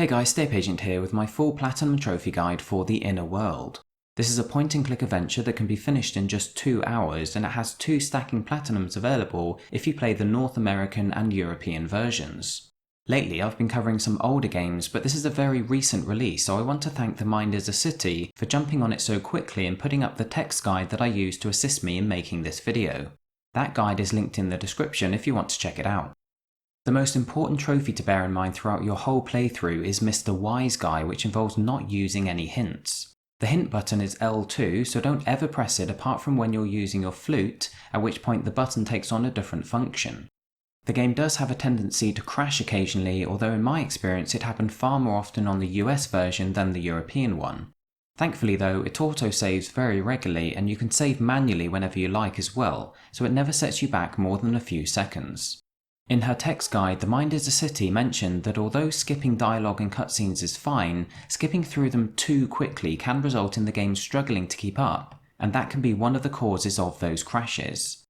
Hey guys, stay-pationt here with my full Platinum Trophy guide for The Inner World. This is a point-and-click adventure that can be finished in just 2 hours, and it has 2 stacking Platinums available if you play the North American and European versions. Lately I've been covering some older games, but this is a very recent release, so I want to thank themindisacity for jumping on it so quickly and putting up the text guide that I used to assist me in making this video. That guide is linked in the description if you want to check it out. The most important trophy to bear in mind throughout your whole playthrough is Mr. Wise Guy, which involves not using any hints. The hint button is L2, so don't ever press it apart from when you're using your flute, at which point the button takes on a different function. The game does have a tendency to crash occasionally, although in my experience it happened far more often on the US version than the European one. Thankfully though, it auto-saves very regularly and you can save manually whenever you like as well, so it never sets you back more than a few seconds. In her text guide, themindisacity mentioned that although skipping dialogue and cutscenes is fine, skipping through them too quickly can result in the game struggling to keep up, and that can be one of the causes of those crashes.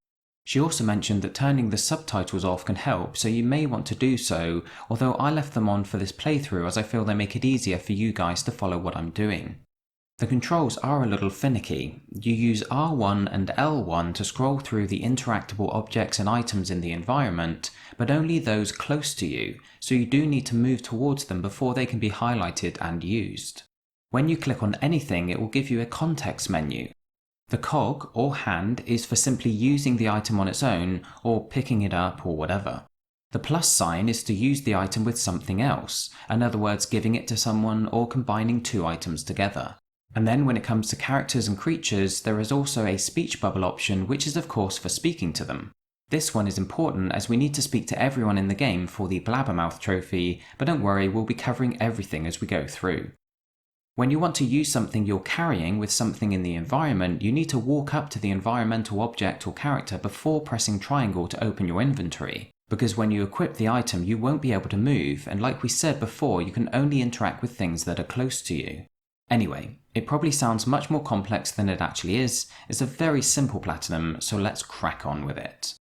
She also mentioned that turning the subtitles off can help, so you may want to do so, although I left them on for this playthrough as I feel they make it easier for you guys to follow what I'm doing. The controls are a little finicky. You use R1 and L1 to scroll through the interactable objects and items in the environment, but only those close to you, so you do need to move towards them before they can be highlighted and used. When you click on anything, it will give you a context menu. The cog, or hand, is for simply using the item on its own, or picking it up, or whatever. The plus sign is to use the item with something else, in other words giving it to someone or combining 2 items together. And then when it comes to characters and creatures, there is also a speech bubble option, which is of course for speaking to them. This one is important as we need to speak to everyone in the game for the Blabbermouth trophy, but don't worry, we'll be covering everything as we go through. When you want to use something you're carrying with something in the environment, you need to walk up to the environmental object or character before pressing triangle to open your inventory, because when you equip the item you won't be able to move, and like we said before, you can only interact with things that are close to you. Anyway, it probably sounds much more complex than it actually is. It's a very simple Platinum, so let's crack on with it.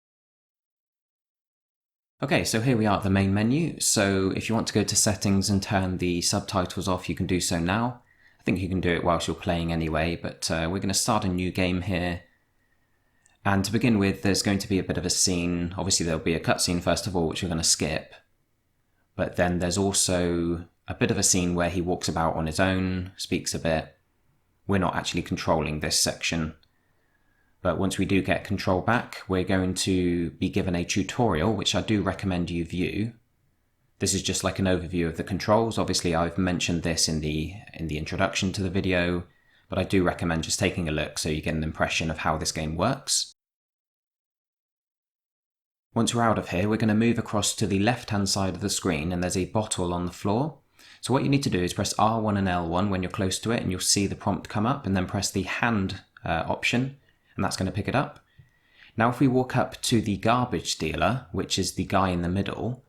Okay, so here we are at the main menu. So if you want to go to settings and turn the subtitles off, you can do so now. I think you can do it whilst you're playing anyway, but we're going to start a new game here. And to begin with, there's going to be a bit of a scene. Obviously there'll be a cutscene first of all, which we're going to skip. But then there's also a bit of a scene where he walks about on his own, speaks a bit. We're not actually controlling this section. But once we do get control back, we're going to be given a tutorial, which I do recommend you view. This is just like an overview of the controls. Obviously I've mentioned this in the introduction to the video, but I do recommend just taking a look so you get an impression of how this game works. Once we're out of here, we're going to move across to the left-hand side of the screen, and there's a bottle on the floor. So what you need to do is press R1 and L1 when you're close to it, and you'll see the prompt come up, and then press the hand option, and that's going to pick it up. Now if we walk up to the garbage dealer, which is the guy in the middle,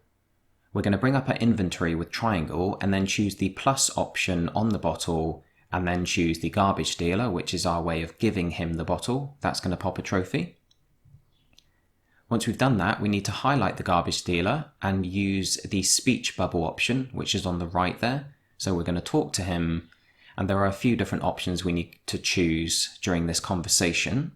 we're going to bring up our inventory with triangle, and then choose the plus option on the bottle, and then choose the garbage dealer, which is our way of giving him the bottle. That's going to pop a trophy. Once we've done that, we need to highlight the garbage dealer and use the speech bubble option, which is on the right there. So we're going to talk to him, and there are a few different options we need to choose during this conversation.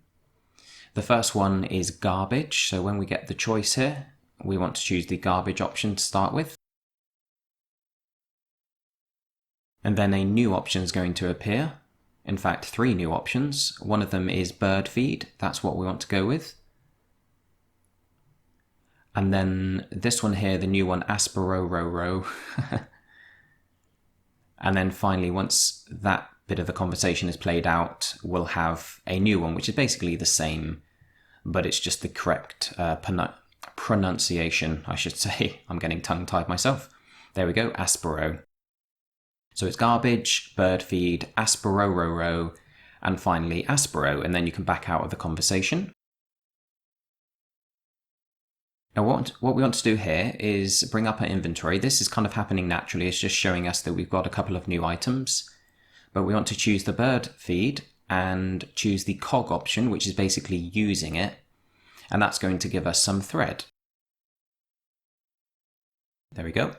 The first one is garbage, so when we get the choice here, we want to choose the garbage option to start with. And then a new option is going to appear. In fact, 3 new options. One of them is bird feed, that's what we want to go with. And then this one here, the new one, Asperororo. And then finally, once that bit of the conversation is played out, we'll have a new one, which is basically the same, but it's just the correct pronunciation, I should say. I'm getting tongue-tied myself. There we go, Aspero. So it's garbage, bird feed, Asperororo, and finally Aspero, and then you can back out of the conversation. Now what we want to do here is bring up our inventory. This is kind of happening naturally. It's just showing us that we've got a couple of new items. But we want to choose the bird feed and choose the cog option, which is basically using it. And that's going to give us some thread. There we go.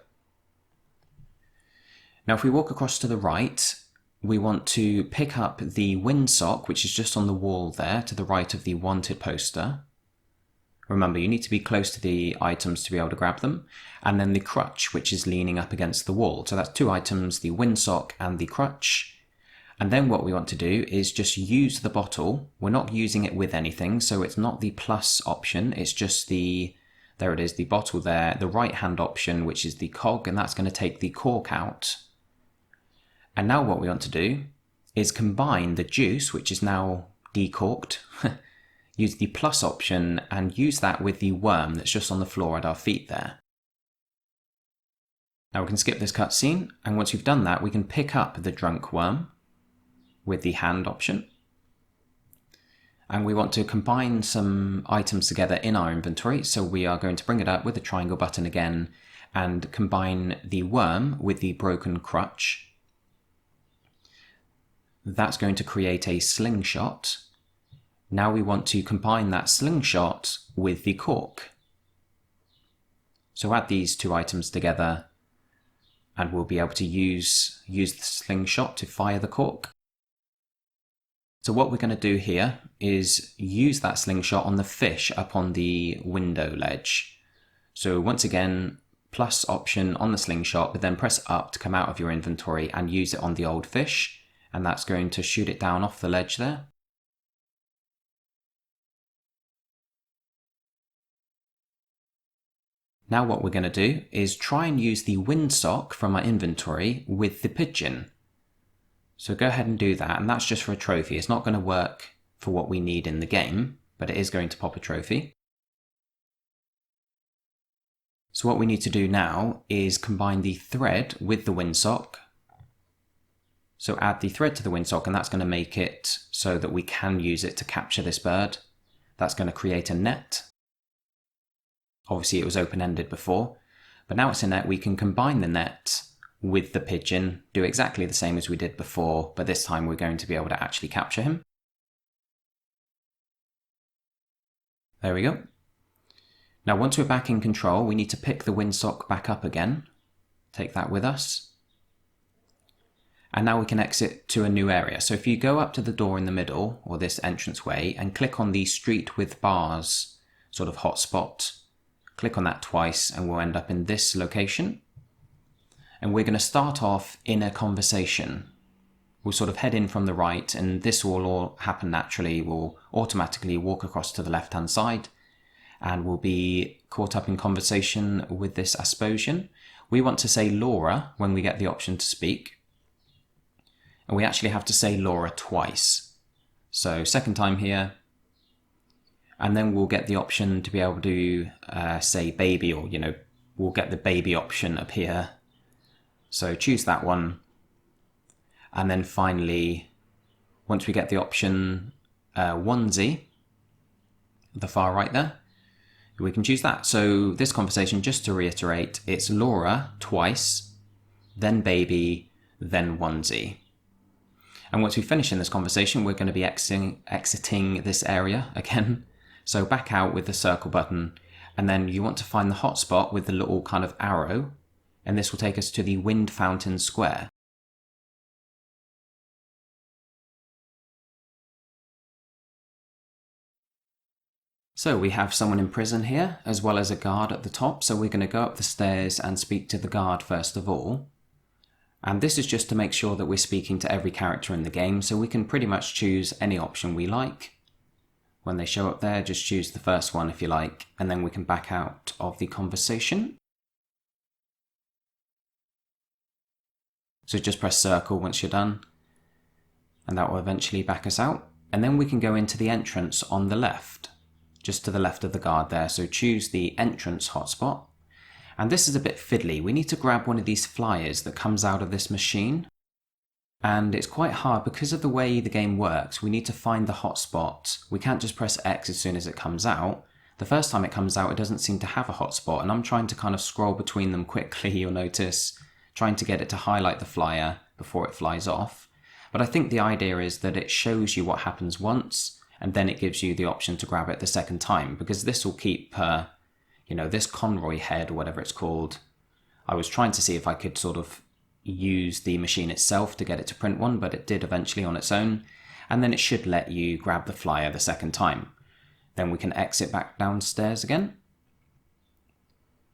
Now if we walk across to the right, we want to pick up the windsock, which is just on the wall there to the right of the wanted poster. Remember, you need to be close to the items to be able to grab them. And then the crutch, which is leaning up against the wall. So that's 2 items, the windsock and the crutch. And then what we want to do is just use the bottle. We're not using it with anything, so it's not the plus option. It's just there it is, the bottle there, the right hand option, which is the cog, and that's going to take the cork out. And now what we want to do is combine the juice, which is now decorked, use the plus option and use that with the worm that's just on the floor at our feet there. Now we can skip this cutscene, and once we've done that, we can pick up the drunk worm with the hand option. And we want to combine some items together in our inventory, so we are going to bring it up with the triangle button again and combine the worm with the broken crutch. That's going to create a slingshot. Now we want to combine that slingshot with the cork. So add these 2 items together and we'll be able to use the slingshot to fire the cork. So what we're going to do here is use that slingshot on the fish up on the window ledge. So once again, plus option on the slingshot, but then press up to come out of your inventory and use it on the old fish. And that's going to shoot it down off the ledge there. Now what we're going to do is try and use the windsock from our inventory with the pigeon. So go ahead and do that, and that's just for a trophy. It's not going to work for what we need in the game, but it is going to pop a trophy. So what we need to do now is combine the thread with the windsock. So add the thread to the windsock, and that's going to make it so that we can use it to capture this bird. That's going to create a net. Obviously it was open-ended before, but now it's a net. We can combine the net with the pigeon, do exactly the same as we did before, but this time we're going to be able to actually capture him. There we go. Now once we're back in control, we need to pick the windsock back up again. Take that with us. And now we can exit to a new area. So if you go up to the door in the middle, or this entranceway, and click on the street with bars sort of hotspot, click on that twice and we'll end up in this location. And we're going to start off in a conversation. We'll sort of head in from the right, and this will all happen naturally. We'll automatically walk across to the left-hand side and we'll be caught up in conversation with this Asposian. We want to say Laura when we get the option to speak. And we actually have to say Laura twice. So second time here, and then we'll get the option to be able to say baby, or we'll get the baby option up here. So choose that one. And then finally, once we get the option onesie, the far right there, we can choose that. So this conversation, just to reiterate, it's Laura twice, then baby, then onesie. And once we finish in this conversation, we're going to be exiting this area again. So back out with the circle button, and then you want to find the hotspot with the little kind of arrow, and this will take us to the Wind Fountain Square. So we have someone in prison here, as well as a guard at the top, so we're going to go up the stairs and speak to the guard first of all. And this is just to make sure that we're speaking to every character in the game, so we can pretty much choose any option we like. When they show up there, just choose the first one if you like, and then we can back out of the conversation. So just press circle once you're done, and that will eventually back us out. And then we can go into the entrance on the left, just to the left of the guard there. So choose the entrance hotspot. And this is a bit fiddly. We need to grab one of these flyers that comes out of this machine. And it's quite hard because of the way the game works. We need to find the hotspot. We can't just press X as soon as it comes out. The first time it comes out, it doesn't seem to have a hotspot. And I'm trying to kind of scroll between them quickly, you'll notice, trying to get it to highlight the flyer before it flies off. But I think the idea is that it shows you what happens once, and then it gives you the option to grab it the second time, because this will keep this convoy head, or whatever it's called. I was trying to see if I could sort of use the machine itself to get it to print one, but it did eventually on its own. And then it should let you grab the flyer the second time. Then we can exit back downstairs again.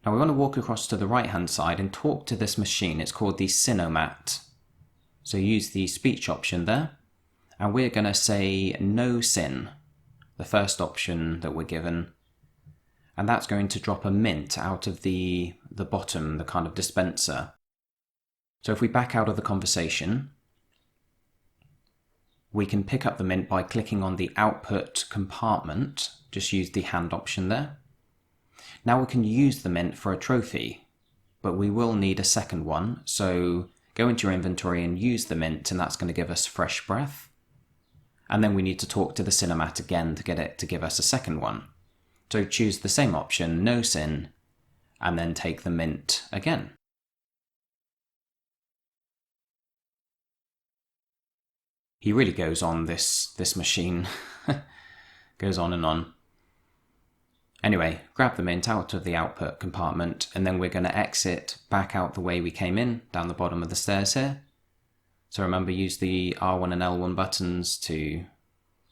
Now we want to walk across to the right hand side and talk to this machine. It's called the Sinomat. So use the speech option there. And we're going to say no sin, the first option that we're given. And that's going to drop a mint out of the bottom, the kind of dispenser. So if we back out of the conversation, we can pick up the mint by clicking on the output compartment. Just use the hand option there. Now we can use the mint for a trophy, but we will need a second one. So go into your inventory and use the mint, and that's going to give us fresh breath. And then we need to talk to the Sinomat again to get it to give us a second one. So choose the same option, no sin, and then take the mint again. He really goes on, this machine. Goes on and on. Anyway, grab the mint out of the output compartment, and then we're going to exit back out the way we came in, down the bottom of the stairs here. So remember, use the R1 and L1 buttons to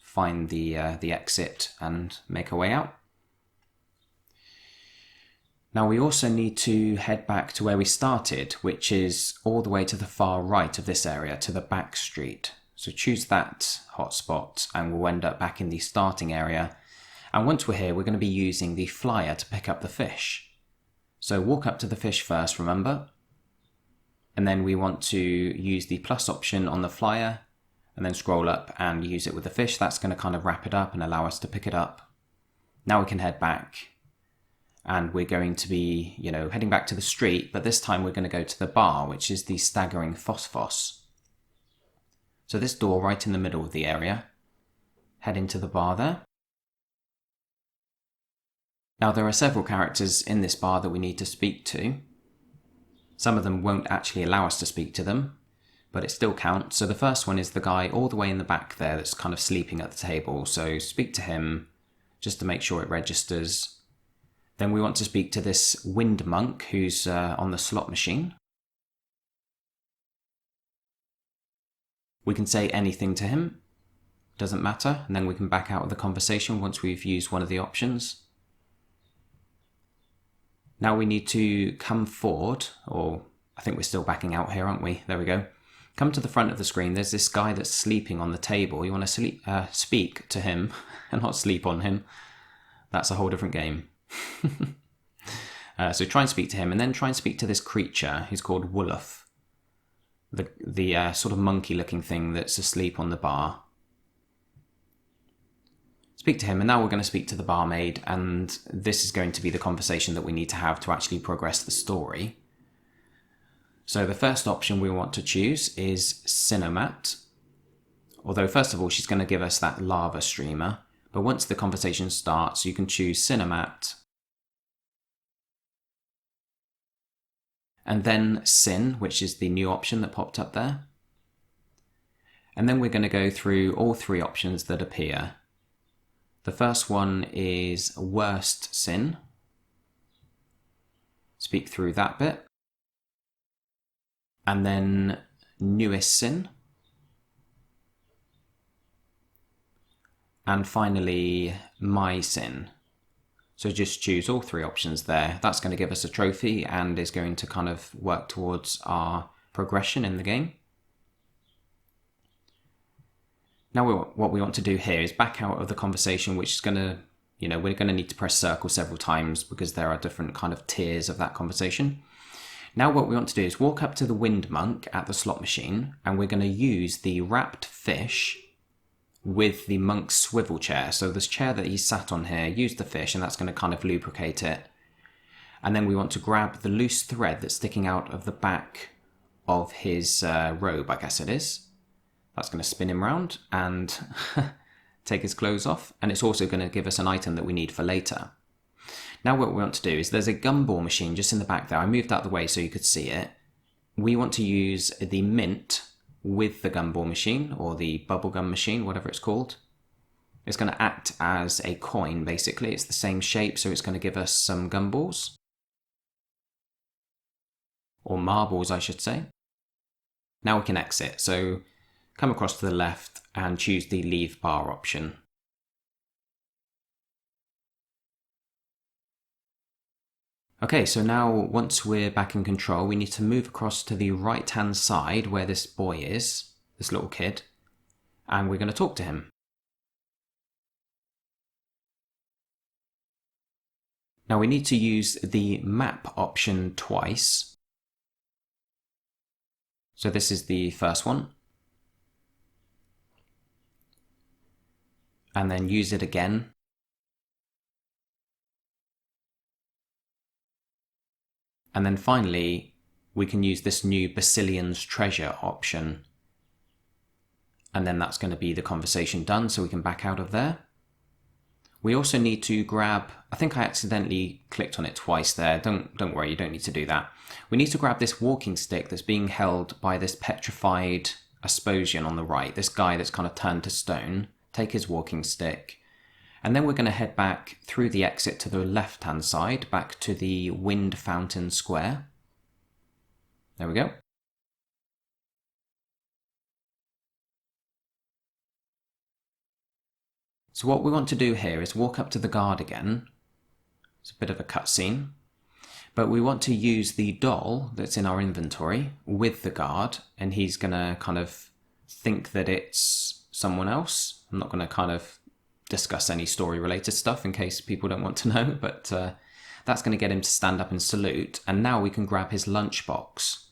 find the exit and make our way out. Now we also need to head back to where we started, which is all the way to the far right of this area, to the back street. So choose that hotspot and we'll end up back in the starting area. And once we're here, we're going to be using the flyer to pick up the fish. So walk up to the fish first, remember? And then we want to use the plus option on the flyer and then scroll up and use it with the fish. That's going to kind of wrap it up and allow us to pick it up. Now we can head back and we're going to be, heading back to the street, but this time we're going to go to the bar, which is the Staggering Phosphos. So this door right in the middle of the area, head into the bar there. Now there are several characters in this bar that we need to speak to. Some of them won't actually allow us to speak to them, but it still counts. So the first one is the guy all the way in the back there that's kind of sleeping at the table. So speak to him just to make sure it registers. Then we want to speak to this wind monk who's on the slot machine. We can say anything to him, doesn't matter, and then we can back out of the conversation once we've used one of the options. Now we need to come forward, or I think we're still backing out here, aren't we? There we go. Come to the front of the screen. There's this guy that's sleeping on the table. You want to speak to him and not sleep on him. That's a whole different game. So try and speak to him, and then try and speak to this creature. He's called Wolof. The sort of monkey-looking thing that's asleep on the bar. Speak to him, and now we're going to speak to the barmaid, and this is going to be the conversation that we need to have to actually progress the story. So the first option we want to choose is Sinomat. Although first of all, she's going to give us that lava streamer, but once the conversation starts, you can choose Sinomat. And then Sin, which is the new option that popped up there. And then we're going to go through all three options that appear. The first one is Worst Sin. Speak through that bit. And then Newest Sin. And finally, My Sin. So just choose all three options there. That's going to give us a trophy and is going to kind of work towards our progression in the game. Now what we want to do here is back out of the conversation, which is going to, we're going to need to press circle several times because there are different kind of tiers of that conversation. Now what we want to do is walk up to the wind monk at the slot machine, and we're going to use the wrapped fish with the monk's swivel chair. So this chair that he's sat on here, use the fish, and that's going to kind of lubricate it. And then we want to grab the loose thread that's sticking out of the back of his robe, I guess it is. That's going to spin him round and take his clothes off. And it's also going to give us an item that we need for later. Now what we want to do is there's a gumball machine just in the back there. I moved out of the way so you could see it. We want to use the mint with the gumball machine, or the bubblegum machine, whatever it's called. It's going to act as a coin, basically. It's the same shape, so it's going to give us some gumballs. Or marbles, I should say. Now we can exit, so come across to the left and choose the leave bar option. Okay, so now once we're back in control, we need to move across to the right-hand side where this boy is, this little kid, and we're going to talk to him. Now we need to use the map option twice. So this is the first one. And then use it again. And then finally, we can use this new Basilian's Treasure option. And then that's going to be the conversation done, so we can back out of there. We also need to grab, I think I accidentally clicked on it twice there. Don't worry, you don't need to do that. We need to grab this walking stick that's being held by this petrified Asposian on the right, this guy that's kind of turned to stone. Take his walking stick. And then we're going to head back through the exit to the left-hand side, back to the Wind Fountain Square. There we go. So what we want to do here is walk up to the guard again. It's a bit of a cutscene. But we want to use the doll that's in our inventory with the guard, and he's going to kind of think that it's someone else. I'm not going to kind of discuss any story-related stuff in case people don't want to know, but that's going to get him to stand up and salute, and now we can grab his lunchbox.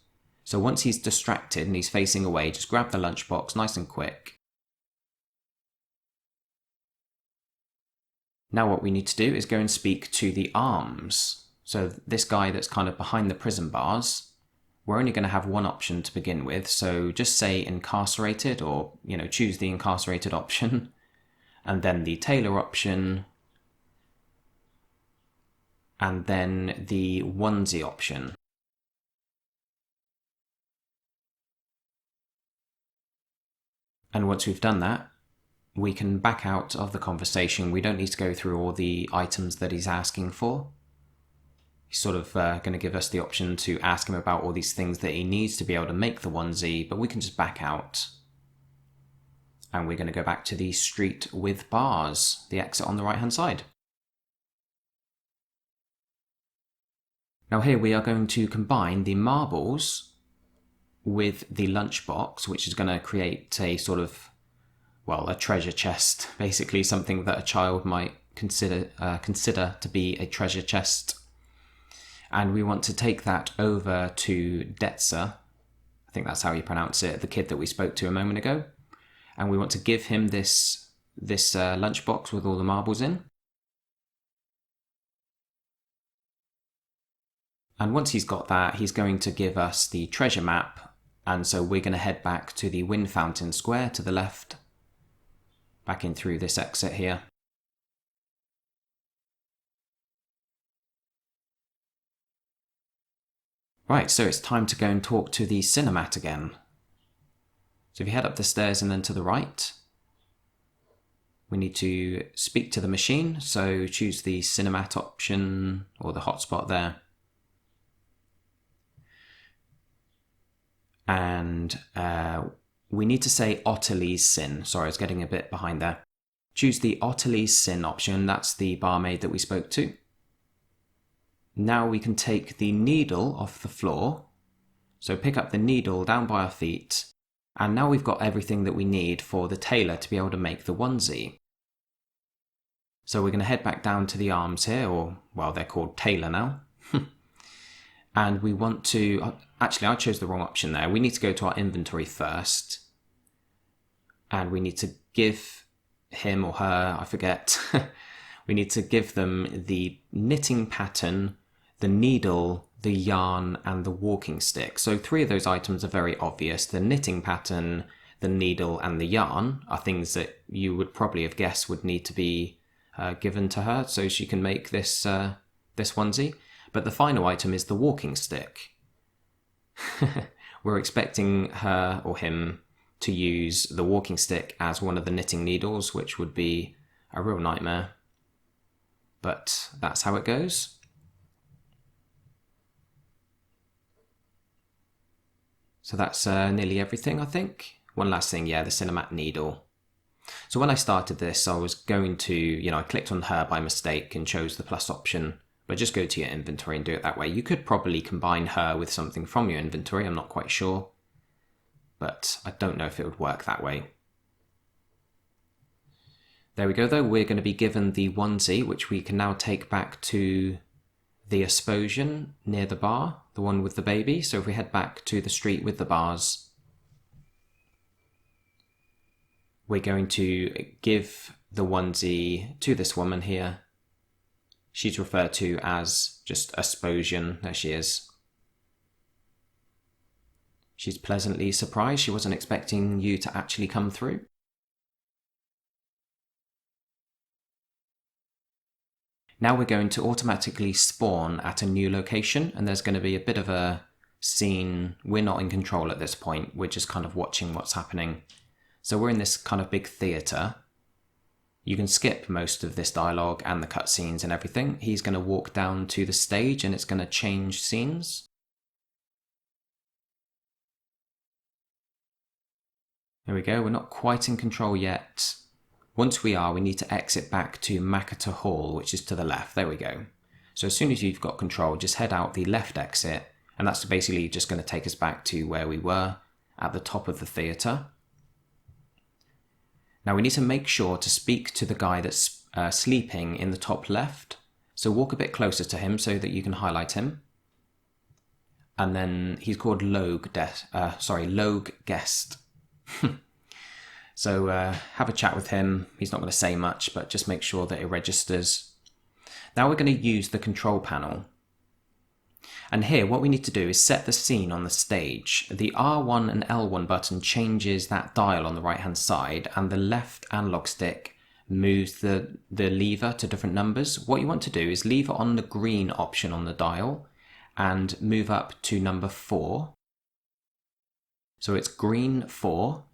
So once he's distracted and he's facing away, just grab the lunchbox nice and quick. Now what we need to do is go and speak to the arms. So this guy that's kind of behind the prison bars, we're only going to have one option to begin with, so just say incarcerated, or choose the incarcerated option, and then the tailor option, and then the onesie option. And once we've done that, we can back out of the conversation. We don't need to go through all the items that he's asking for. He's sort of going to give us the option to ask him about all these things that he needs to be able to make the onesie, but we can just back out. And we're going to go back to the street with bars, the exit on the right-hand side. Now here we are going to combine the marbles with the lunchbox, which is going to create a sort of, a treasure chest, basically something that a child might consider to be a treasure chest. And we want to take that over to Detzer, I think that's how you pronounce it, the kid that we spoke to a moment ago. And we want to give him this lunchbox with all the marbles in. And once he's got that, he's going to give us the treasure map. And so we're going to head back to the Wind Fountain Square to the left, back in through this exit here. Right, so it's time to go and talk to the Cinemat again. So if you head up the stairs and then to the right, we need to speak to the machine. So choose the Cinemat option, or the hotspot there. And we need to say Ottilie's Sin. Sorry, I was getting a bit behind there. Choose the Ottilie's Sin option. That's the barmaid that we spoke to. Now we can take the needle off the floor. So pick up the needle down by our feet. And now we've got everything that we need for the tailor to be able to make the onesie. So we're going to head back down to the arms here, or, they're called tailor now. And we want to, actually I chose the wrong option there. We need to go to our inventory first. And we need to give him or her, I forget, we need to give them the knitting pattern, the needle, the yarn, and the walking stick. So 3 of those items are very obvious. The knitting pattern, the needle, and the yarn are things that you would probably have guessed would need to be given to her so she can make this onesie. But the final item is the walking stick. We're expecting her or him to use the walking stick as one of the knitting needles, which would be a real nightmare. But that's how it goes. So that's nearly everything, I think. One last thing, yeah, the Cinematic needle. So when I started this, I was going to, I clicked on her by mistake and chose the plus option. But just go to your inventory and do it that way. You could probably combine her with something from your inventory, I'm not quite sure. But I don't know if it would work that way. There we go though, we're going to be given the onesie, which we can now take back to the Asposian near the bar, the one with the baby. So if we head back to the street with the bars, we're going to give the onesie to this woman here. She's referred to as just Asposian, there she is. She's pleasantly surprised, she wasn't expecting you to actually come through. Now we're going to automatically spawn at a new location, and there's going to be a bit of a scene. We're not in control at this point, we're just kind of watching what's happening. So we're in this kind of big theatre. You can skip most of this dialogue and the cutscenes and everything. He's going to walk down to the stage and it's going to change scenes. There we go, we're not quite in control yet. Once we are, we need to exit back to Makata Hall, which is to the left. There we go. So as soon as you've got control, just head out the left exit, and that's basically just going to take us back to where we were at the top of the theatre. Now we need to make sure to speak to the guy that's sleeping in the top left. So walk a bit closer to him so that you can highlight him. And then he's called Logue Guest. So have a chat with him. He's not going to say much, but just make sure that it registers. Now we're going to use the control panel. And here what we need to do is set the scene on the stage. The R1 and L1 button changes that dial on the right hand side, and the left analog stick moves the lever to different numbers. What you want to do is leave it on the green option on the dial and move up to number 4. So it's green 4.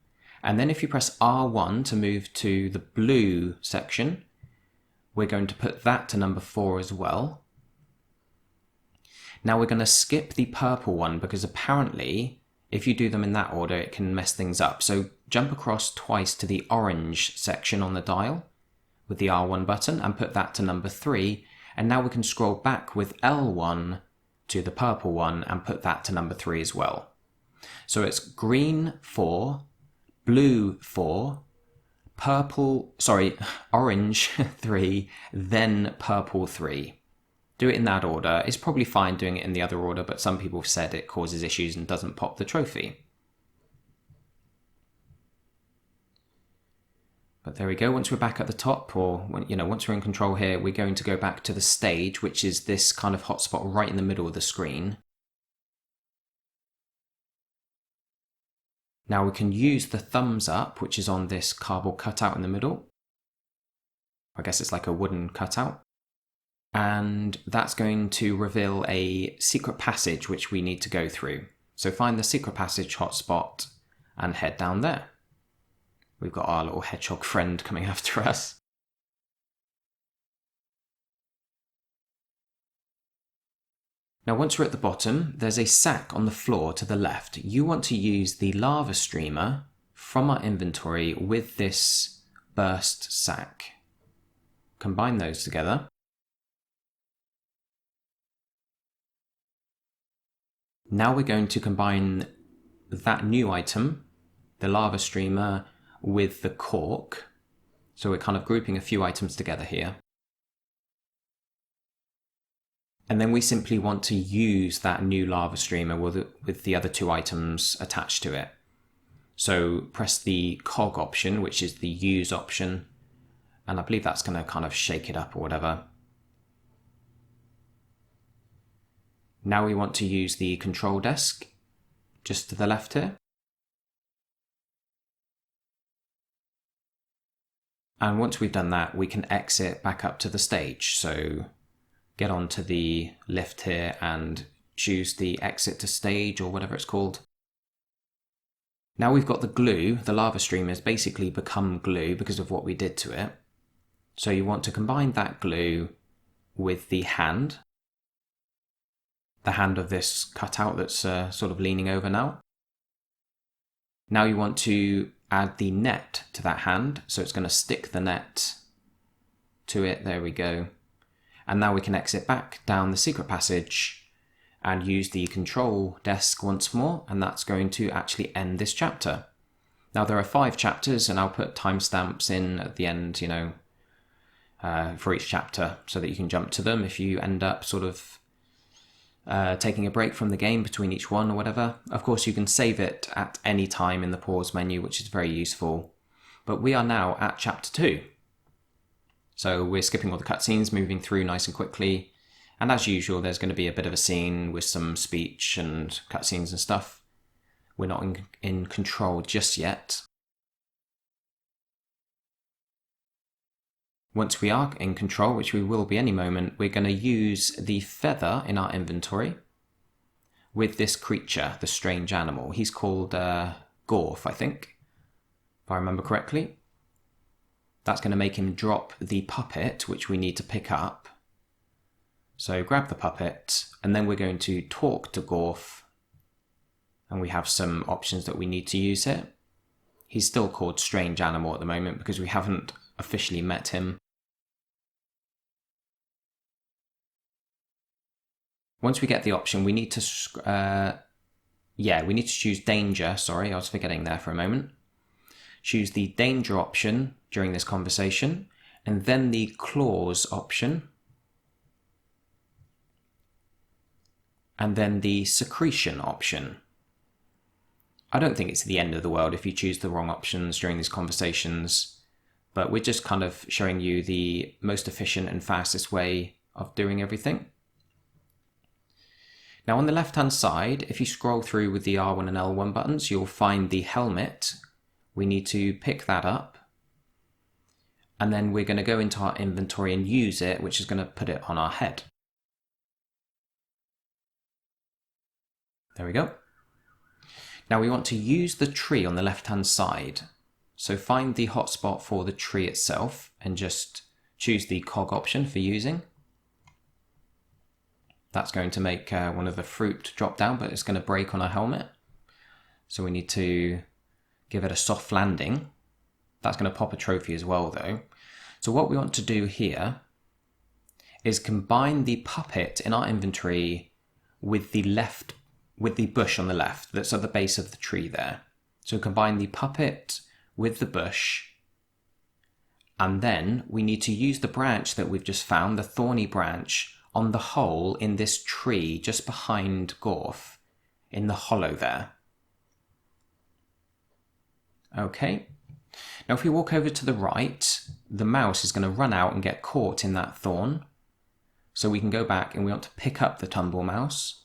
And then if you press R1 to move to the blue section, we're going to put that to number 4 as well. Now we're going to skip the purple one because apparently if you do them in that order it can mess things up. So jump across twice to the orange section on the dial with the R1 button and put that to number 3. And now we can scroll back with L1 to the purple one and put that to number 3 as well. So it's green 4, blue 4, orange 3, then purple 3. Do it in that order. It's probably fine doing it in the other order, but some people have said it causes issues and doesn't pop the trophy. But there we go. Once we're back at the top, or once we're in control here, we're going to go back to the stage, which is this kind of hotspot right in the middle of the screen. Now we can use the thumbs up, which is on this cardboard cutout in the middle. I guess it's like a wooden cutout. And that's going to reveal a secret passage which we need to go through. So find the secret passage hotspot and head down there. We've got our little hedgehog friend coming after us. Now once we're at the bottom, there's a sack on the floor to the left. You want to use the lava streamer from our inventory with this burst sack. Combine those together. Now we're going to combine that new item, the lava streamer, with the cork. So we're kind of grouping a few items together here. And then we simply want to use that new lava streamer with the other 2 items attached to it. So press the cog option, which is the use option, and I believe that's going to kind of shake it up or whatever. Now we want to use the control desk, just to the left here. And once we've done that, we can exit back up to the stage. So get onto the lift here and choose the exit to stage or whatever it's called. Now we've got the glue, the lava stream has basically become glue because of what we did to it. So you want to combine that glue with the hand of this cutout that's sort of leaning over now. Now you want to add the net to that hand, so it's going to stick the net to it. There we go. And now we can exit back down the secret passage and use the control desk once more, and that's going to actually end this chapter. Now there are 5 chapters, and I'll put timestamps in at the end, for each chapter, so that you can jump to them if you end up sort of taking a break from the game between each one or whatever. Of course, you can save it at any time in the pause menu, which is very useful. But we are now at chapter 2. So we're skipping all the cutscenes, moving through nice and quickly. And as usual, there's going to be a bit of a scene with some speech and cutscenes and stuff. We're not in control just yet. Once we are in control, which we will be any moment, we're going to use the feather in our inventory with this creature, the strange animal. He's called Gorf, I think, if I remember correctly. That's going to make him drop the puppet, which we need to pick up. So grab the puppet, and then we're going to talk to Gorf. And we have some options that we need to use here. He's still called Strange Animal at the moment because we haven't officially met him. Once we get the option, we need to choose danger. Sorry, I was forgetting there for a moment. Choose the danger option during this conversation, and then the clause option, and then the secretion option. I don't think it's the end of the world if you choose the wrong options during these conversations, but we're just kind of showing you the most efficient and fastest way of doing everything. Now on the left hand side, if you scroll through with the R1 and L1 buttons, you'll find the helmet. We need to pick that up, and then we're going to go into our inventory and use it, which is going to put it on our head. There we go. Now we want to use the tree on the left hand side. So find the hotspot for the tree itself and just choose the cog option for using. That's going to make one of the fruit drop down, but it's going to break on our helmet. So we need to give it a soft landing. That's going to pop a trophy as well though. So what we want to do here is combine the puppet in our inventory with the bush on the left that's at the base of the tree there. So combine the puppet with the bush, and then we need to use the branch that we've just found, the thorny branch, on the hole in this tree just behind Gorf, in the hollow there. Okay. Now if we walk over to the right, the mouse is going to run out and get caught in that thorn. So we can go back and we want to pick up the tumble mouse.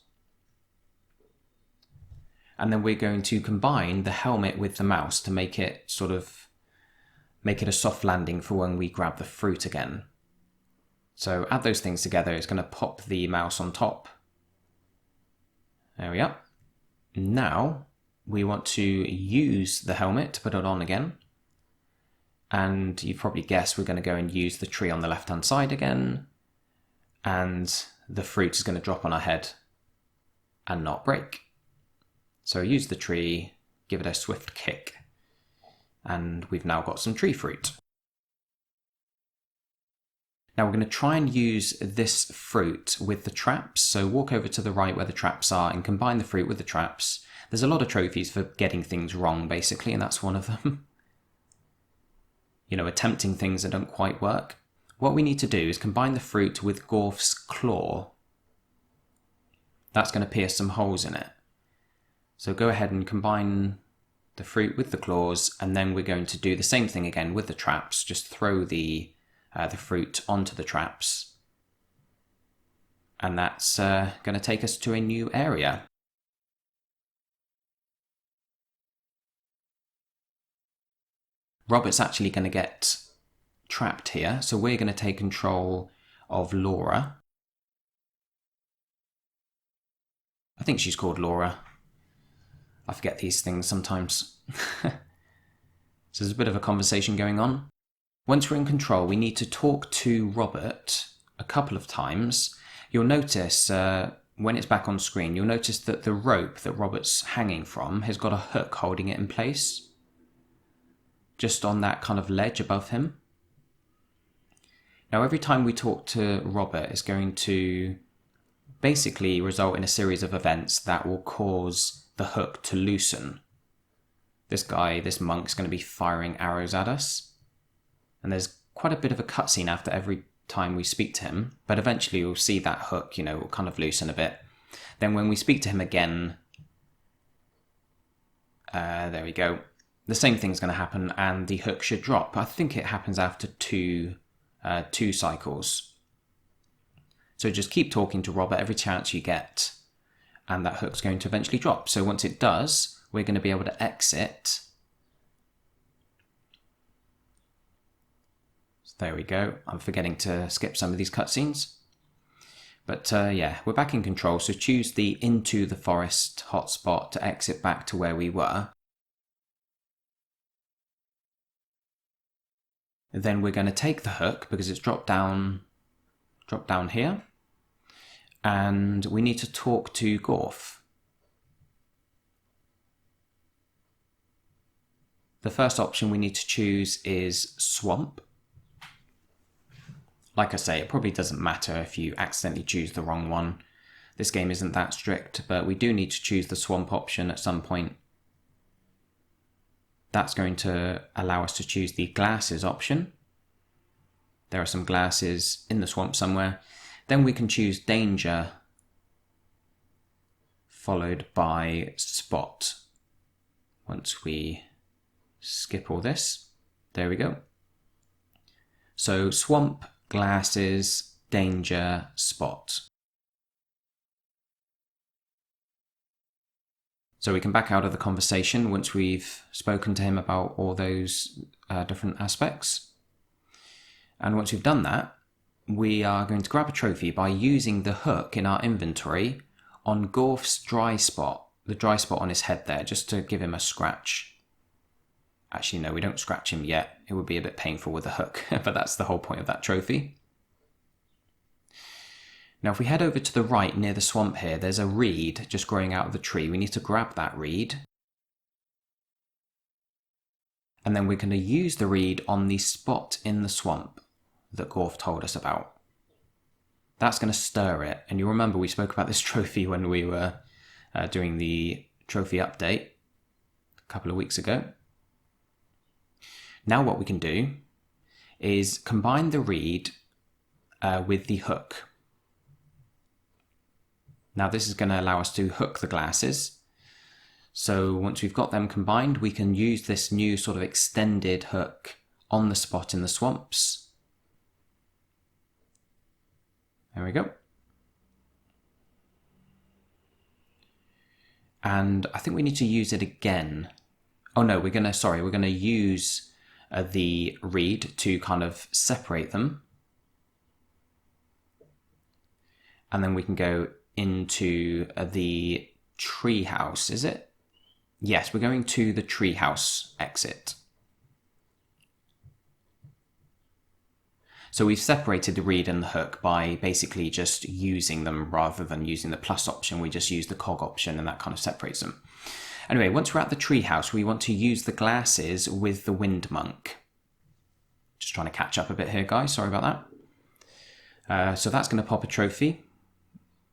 And then we're going to combine the helmet with the mouse to make it a soft landing for when we grab the fruit again. So add those things together, it's going to pop the mouse on top. There we are. Now we want to use the helmet to put it on again. And you've probably guessed we're going to go and use the tree on the left hand side again. And the fruit is going to drop on our head and not break. So use the tree, give it a swift kick, and we've now got some tree fruit. Now we're going to try and use this fruit with the traps. So walk over to the right where the traps are and combine the fruit with the traps. There's a lot of trophies for getting things wrong basically, and that's one of them. Attempting things that don't quite work. What we need to do is combine the fruit with Gorf's claw. That's going to pierce some holes in it. So go ahead and combine the fruit with the claws, and then we're going to do the same thing again with the traps. Just throw the fruit onto the traps. And that's going to take us to a new area. Robert's actually going to get trapped here, so we're going to take control of Laura. I think she's called Laura. I forget these things sometimes. So there's a bit of a conversation going on. Once we're in control, we need to talk to Robert a couple of times. You'll notice when it's back on screen, you'll notice that the rope that Robert's hanging from has got a hook holding it in place, just on that kind of ledge above him. Now, every time we talk to Robert, it's going to basically result in a series of events that will cause the hook to loosen. This monk's going to be firing arrows at us. And there's quite a bit of a cutscene after every time we speak to him, but eventually you'll see that hook, will kind of loosen a bit. Then when we speak to him again, there we go, the same thing's going to happen and the hook should drop. I think it happens after two cycles. So just keep talking to Robert every chance you get, and that hook's going to eventually drop. So once it does, we're going to be able to exit. So there we go. I'm forgetting to skip some of these cutscenes. But yeah, we're back in control. So choose the into the forest hotspot to exit back to where we were. Then we're going to take the hook because it's dropped down here. And we need to talk to Gorf. The first option we need to choose is Swamp. Like I say, it probably doesn't matter if you accidentally choose the wrong one. This game isn't that strict, but we do need to choose the Swamp option at some point. That's going to allow us to choose the glasses option. There are some glasses in the swamp somewhere. Then we can choose Danger, followed by Spot. Once we skip all this, there we go. So Swamp, Glasses, Danger, Spot. So we can back out of the conversation once we've spoken to him about all those different aspects. And once we've done that, we are going to grab a trophy by using the hook in our inventory on Gorf's dry spot, the dry spot on his head there, just to give him a scratch. Actually, no, we don't scratch him yet. It would be a bit painful with a hook, but that's the whole point of that trophy. Now, if we head over to the right near the swamp here, there's a reed just growing out of the tree. We need to grab that reed. And then we're going to use the reed on the spot in the swamp that Gorf told us about. That's going to stir it. And you remember we spoke about this trophy when we were doing the trophy update a couple of weeks ago. Now what we can do is combine the reed with the hook. Now this is going to allow us to hook the glasses. So once we've got them combined, we can use this new sort of extended hook on the spot in the swamps. There we go. And I think we need to use it again. Oh no, we're going to use the reed to kind of separate them. And then we can go into the treehouse, is it? Yes, we're going to the treehouse exit. So we've separated the reed and the hook by basically just using them rather than using the plus option. We just use the cog option and that kind of separates them. Anyway, once we're at the treehouse, we want to use the glasses with the wind monk. Just trying to catch up a bit here, guys. Sorry about that. So that's going to pop a trophy.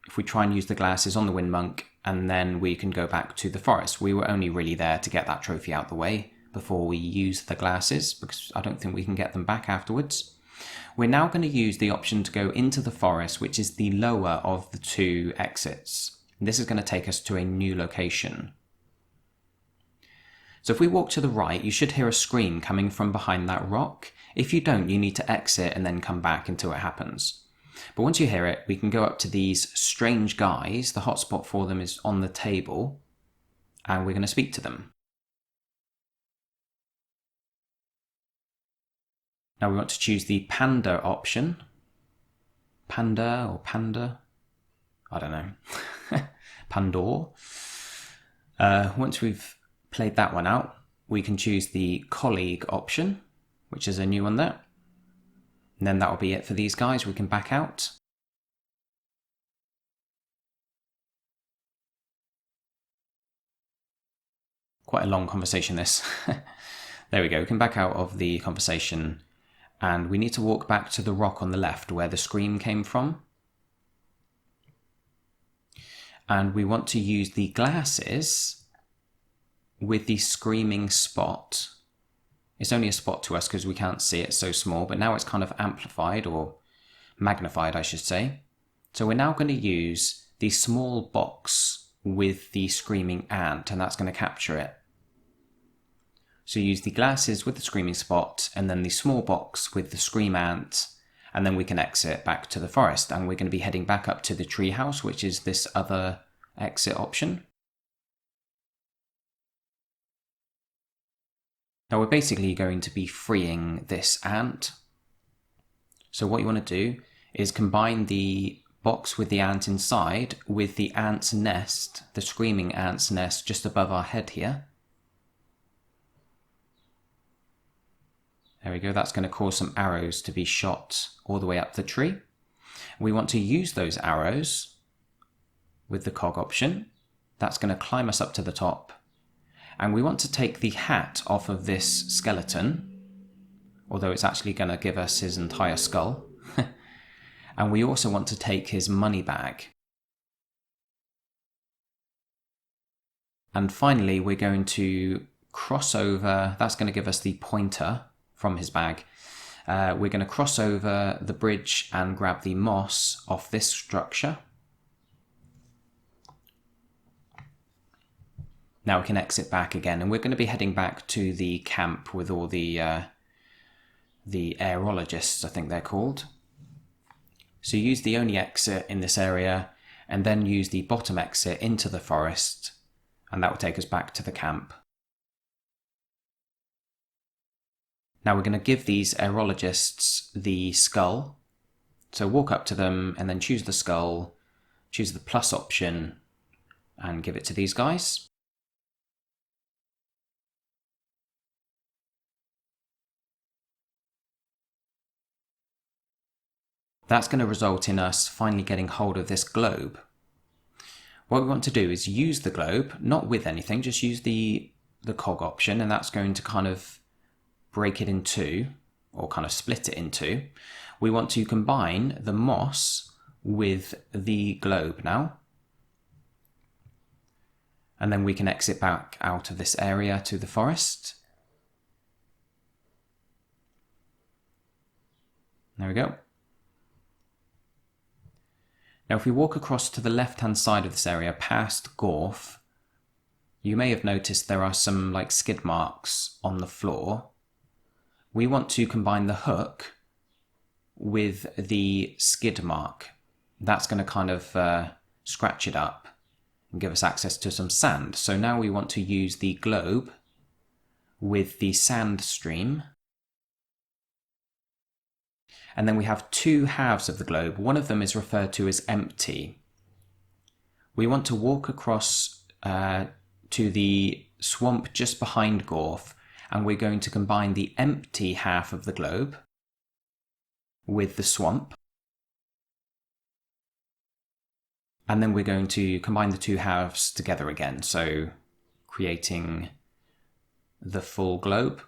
If we try and use the glasses on the wind monk, and then we can go back to the forest. We were only really there to get that trophy out the way before we use the glasses, because I don't think we can get them back afterwards. We're now going to use the option to go into the forest, which is the lower of the two exits. This is going to take us to a new location. So if we walk to the right, you should hear a scream coming from behind that rock. If you don't, you need to exit and then come back until it happens. But once you hear it, we can go up to these strange guys. The hotspot for them is on the table, and we're going to speak to them. Now we want to choose the panda option. Panda or panda? I don't know. Pandor. Once we've played that one out, we can choose the colleague option, which is a new one there. And then that'll be it for these guys. We can back out. Quite a long conversation this. There we go, we can back out of the conversation and we need to walk back to the rock on the left where the scream came from. And we want to use the glasses with the screaming spot. It's only a spot to us because we can't see it, so small, but now it's kind of amplified or magnified, I should say. So we're now going to use the small box with the screaming ant, and that's going to capture it. So use the glasses with the screaming spot, and then the small box with the scream ant, and then we can exit back to the forest. And we're going to be heading back up to the treehouse, which is this other exit option. Now we're basically going to be freeing this ant. So what you want to do is combine the box with the ant inside with the ant's nest, the screaming ant's nest just above our head here. There we go, that's going to cause some arrows to be shot all the way up the tree. We want to use those arrows with the cog option. That's going to climb us up to the top. And we want to take the hat off of this skeleton, although it's actually going to give us his entire skull. And we also want to take his money bag. And finally, we're going to cross over, that's going to give us the pointer from his bag. We're going to cross over the bridge and grab the moss off this structure. Now we can exit back again, and we're going to be heading back to the camp with all the aerologists, I think they're called. So use the only exit in this area, and then use the bottom exit into the forest, and that will take us back to the camp. Now we're going to give these aerologists the skull. So walk up to them, and then choose the skull, choose the plus option, and give it to these guys. That's going to result in us finally getting hold of this globe. What we want to do is use the globe, not with anything, just use the cog option, and that's going to kind of break it in two, or kind of split it in two. We want to combine the moss with the globe now. And then we can exit back out of this area to the forest. There we go. Now if we walk across to the left-hand side of this area, past Gorf, you may have noticed there are some like skid marks on the floor. We want to combine the hook with the skid mark. That's going to kind of scratch it up and give us access to some sand. So now we want to use the globe with the sand stream. And then we have two halves of the globe. One of them is referred to as empty. We want to walk across to the swamp just behind Gorf, and we're going to combine the empty half of the globe with the swamp. And then we're going to combine the two halves together again, so creating the full globe.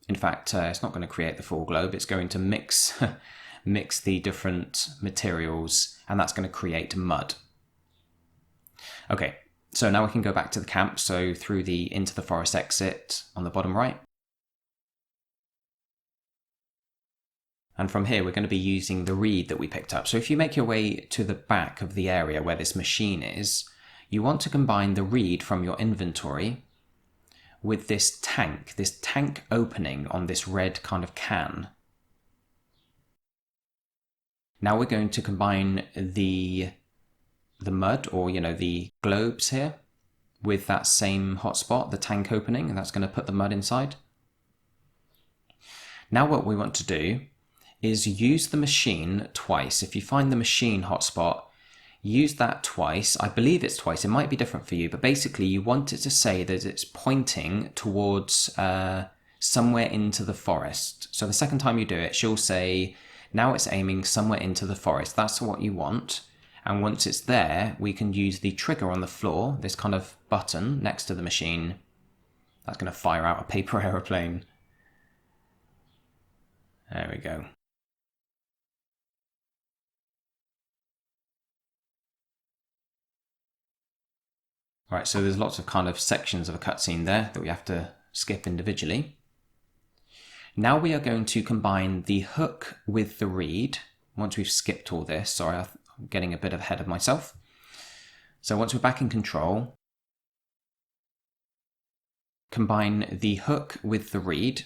In fact, it's not going to create the full globe, it's going to mix the different materials, and that's going to create mud. Okay, so now we can go back to the camp, so through the into the forest exit on the bottom right. And from here we're going to be using the reed that we picked up. So if you make your way to the back of the area where this machine is, you want to combine the reed from your inventory with this tank opening on this red kind of can. Now we're going to combine the mud, or the globes here, with that same hotspot, the tank opening, and that's going to put the mud inside. Now what we want to do is use the machine twice. If you find the machine hotspot, use that twice. I believe it's twice. It might be different for you, but basically you want it to say that it's pointing towards somewhere into the forest. So the second time you do it, she'll say, now it's aiming somewhere into the forest. That's what you want. And once it's there, we can use the trigger on the floor, this kind of button next to the machine, That's going to fire out a paper aeroplane. There we go. Right, so there's lots of kind of sections of a cutscene there that we have to skip individually. Now we are going to combine the hook with the reed. Once we've skipped all this, sorry, I'm getting a bit ahead of myself. So once we're back in control, combine the hook with the reed,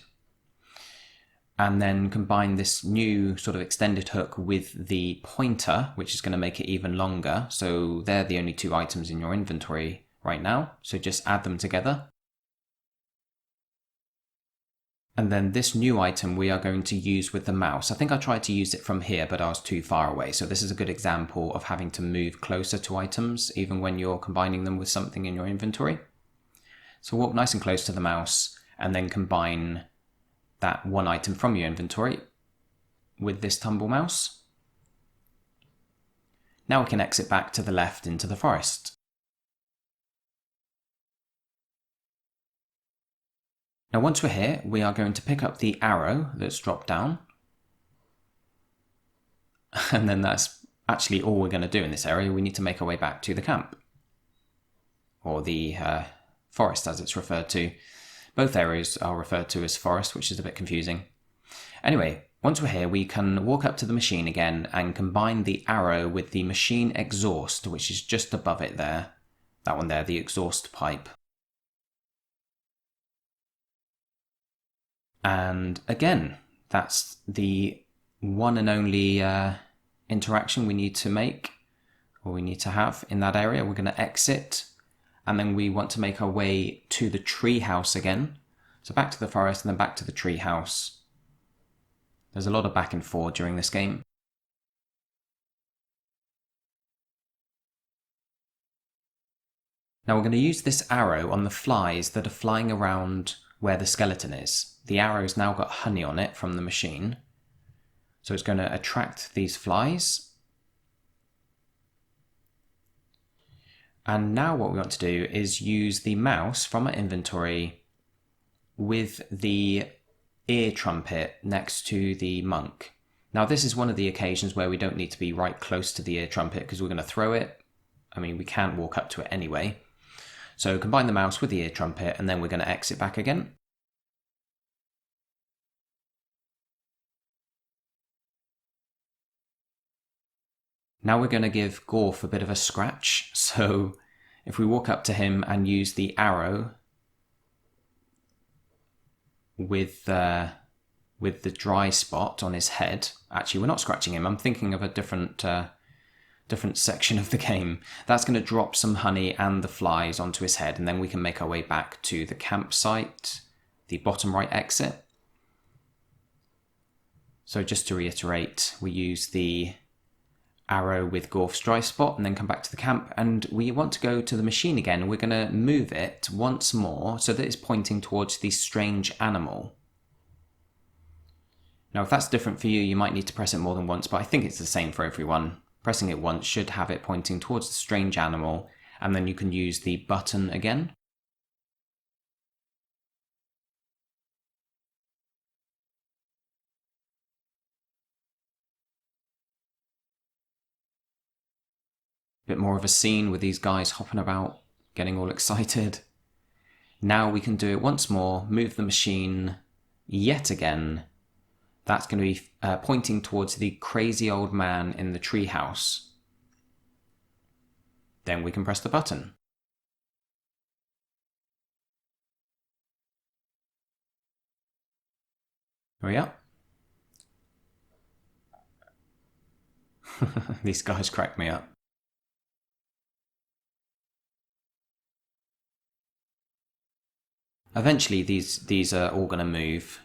and then combine this new sort of extended hook with the pointer, which is going to make it even longer. So they're the only two items in your inventory right now. So just add them together. And then this new item we are going to use with the mouse. I think I tried to use it from here, but I was too far away. So this is a good example of having to move closer to items, even when you're combining them with something in your inventory. So walk nice and close to the mouse, and then combine that one item from your inventory with this tumble mouse. Now we can exit back to the left into the forest. Now once we're here, we are going to pick up the arrow that's dropped down. And then that's actually all we're going to do in this area. We need to make our way back to the camp. Or the forest as it's referred to. Both areas are referred to as forest, which is a bit confusing. Anyway, once we're here, we can walk up to the machine again and combine the arrow with the machine exhaust, which is just above it there. That one there, the exhaust pipe. And again, that's the one and only interaction we need to make, or we need to have in that area. We're going to exit, and then we want to make our way to the tree house again. So back to the forest and then back to the tree house. There's a lot of back and forth during this game. Now we're going to use this arrow on the flies that are flying around where the skeleton is. The arrow's now got honey on it from the machine. So it's going to attract these flies. And now what we want to do is use the mouse from our inventory with the ear trumpet next to the monk. Now this is one of the occasions where we don't need to be right close to the ear trumpet because we're going to throw it. I mean, we can't walk up to it anyway. So combine the mouse with the ear trumpet, and then we're going to exit back again. Now we're going to give Gorf a bit of a scratch. So if we walk up to him and use the arrow with the dry spot on his head. Actually, we're not scratching him. I'm thinking of a different section of the game. That's going to drop some honey and the flies onto his head, and then we can make our way back to the campsite, the bottom right exit. So just to reiterate, we use the arrow with Gorf's dry spot and then come back to the camp, and we want to go to the machine again. We're going to move it once more so that it's pointing towards the strange animal. Now if that's different for you, you might need to press it more than once, but I think it's the same for everyone. Pressing it once should have it pointing towards the strange animal, and then you can use the button again. Bit more of a scene with these guys hopping about, getting all excited. Now we can do it once more, move the machine yet again. That's going to be pointing towards the crazy old man in the treehouse. Then we can press the button. Hurry up. These guys crack me up. Eventually these are all going to move.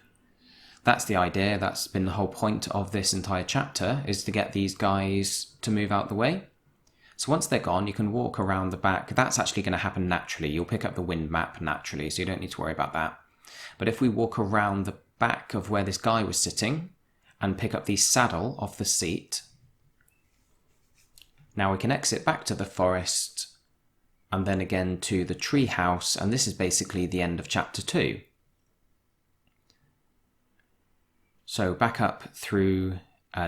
That's the idea. That's been the whole point of this entire chapter, is to get these guys to move out the way. So once they're gone, you can walk around the back. That's actually going to happen naturally. You'll pick up the wind map naturally, so you don't need to worry about that. But if we walk around the back of where this guy was sitting and pick up the saddle off the seat, now we can exit back to the forest and then again to the tree house, and this is basically the end of chapter 2. So back up through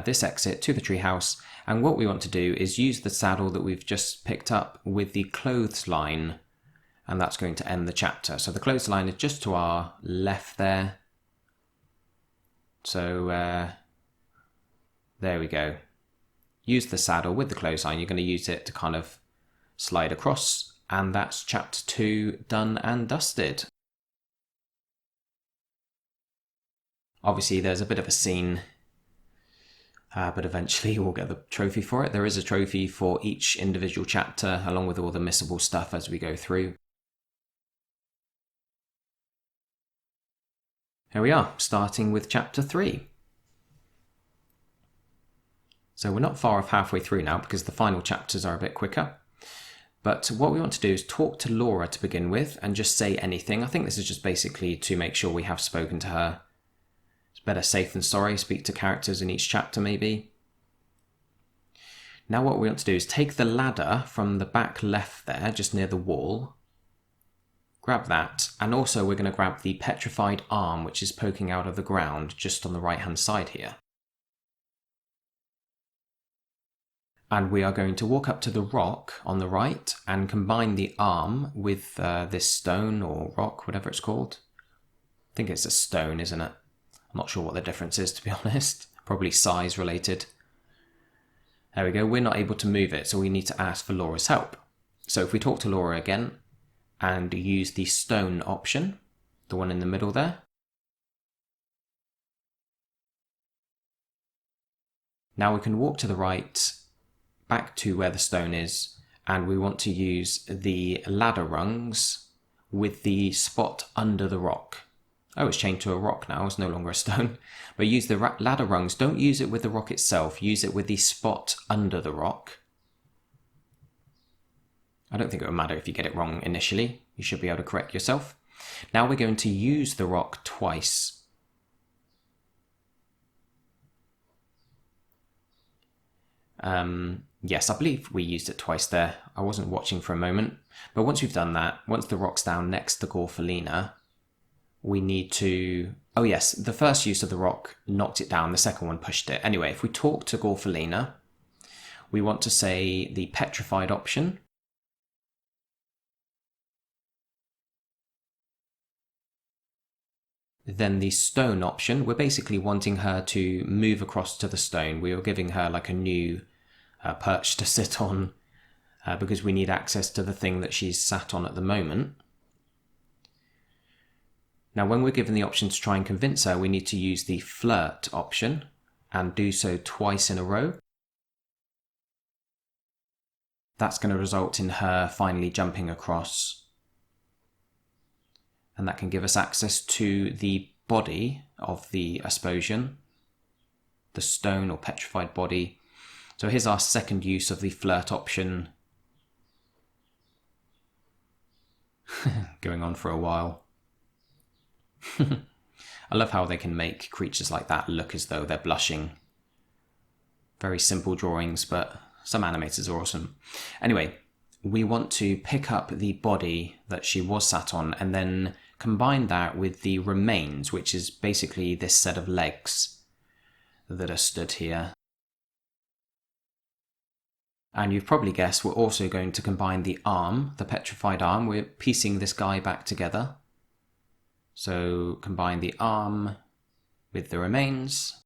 this exit to the tree house, and what we want to do is use the saddle that we've just picked up with the clothesline, and that's going to end the chapter. So the clothesline is just to our left there. So there we go. Use the saddle with the clothesline. You're going to use it to kind of slide across, and that's chapter 2 done and dusted. Obviously there's a bit of a scene, but eventually we'll get the trophy for it. There is a trophy for each individual chapter, along with all the missable stuff as we go through. Here we are, starting with chapter 3. So we're not far off halfway through now, because the final chapters are a bit quicker. But what we want to do is talk to Laura to begin with, and just say anything. I think this is just basically to make sure we have spoken to her. It's better safe than sorry, speak to characters in each chapter maybe. Now what we want to do is take the ladder from the back left there, just near the wall. Grab that, and also we're going to grab the petrified arm which is poking out of the ground just on the right hand side here. And we are going to walk up to the rock on the right and combine the arm with this stone or rock, whatever it's called. I think it's a stone, isn't it? I'm not sure what the difference is, to be honest. Probably size related. There we go. We're not able to move it, so we need to ask for Laura's help. So if we talk to Laura again and use the stone option, the one in the middle there. Now we can walk to the right, back to where the stone is, and we want to use the ladder rungs with the spot under the rock. Oh, it's changed to a rock now, it's no longer a stone. But use the ladder rungs, don't use it with the rock itself, use it with the spot under the rock. I don't think it would matter if you get it wrong initially, you should be able to correct yourself. Now we're going to use the rock twice. Yes, I believe we used it twice there. I wasn't watching for a moment. But once we've done that, once the rock's down next to Gorfalina, we need to... Oh yes, the first use of the rock knocked it down, the second one pushed it. Anyway, if we talk to Gorfalina, we want to say the petrified option. Then the stone option, we're basically wanting her to move across to the stone. We are giving her like a new perch to sit on because we need access to the thing that she's sat on at the moment. Now when we're given the option to try and convince her, we need to use the flirt option and do so twice in a row. That's going to result in her finally jumping across. And that can give us access to the body of the Asposian, the stone or petrified body. So here's our second use of the flirt option. Going on for a while. I love how they can make creatures like that look as though they're blushing. Very simple drawings, but some animators are awesome. Anyway, we want to pick up the body that she was sat on and then combine that with the remains, which is basically this set of legs that are stood here. And you've probably guessed we're also going to combine the arm, the petrified arm. We're piecing this guy back together. So combine the arm with the remains.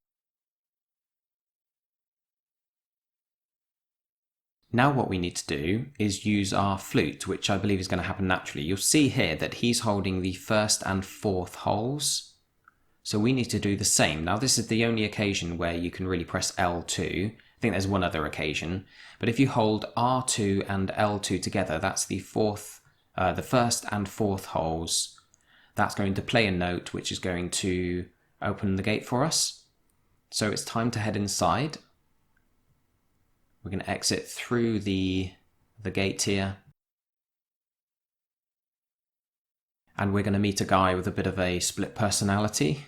Now what we need to do is use our flute, which I believe is going to happen naturally. You'll see here that he's holding the first and fourth holes. So we need to do the same. Now this is the only occasion where you can really press L2. I think there's one other occasion. But if you hold R2 and L2 together, that's the first and fourth holes. That's going to play a note which is going to open the gate for us. So it's time to head inside. We're going to exit through the gate here. And we're going to meet a guy with a bit of a split personality.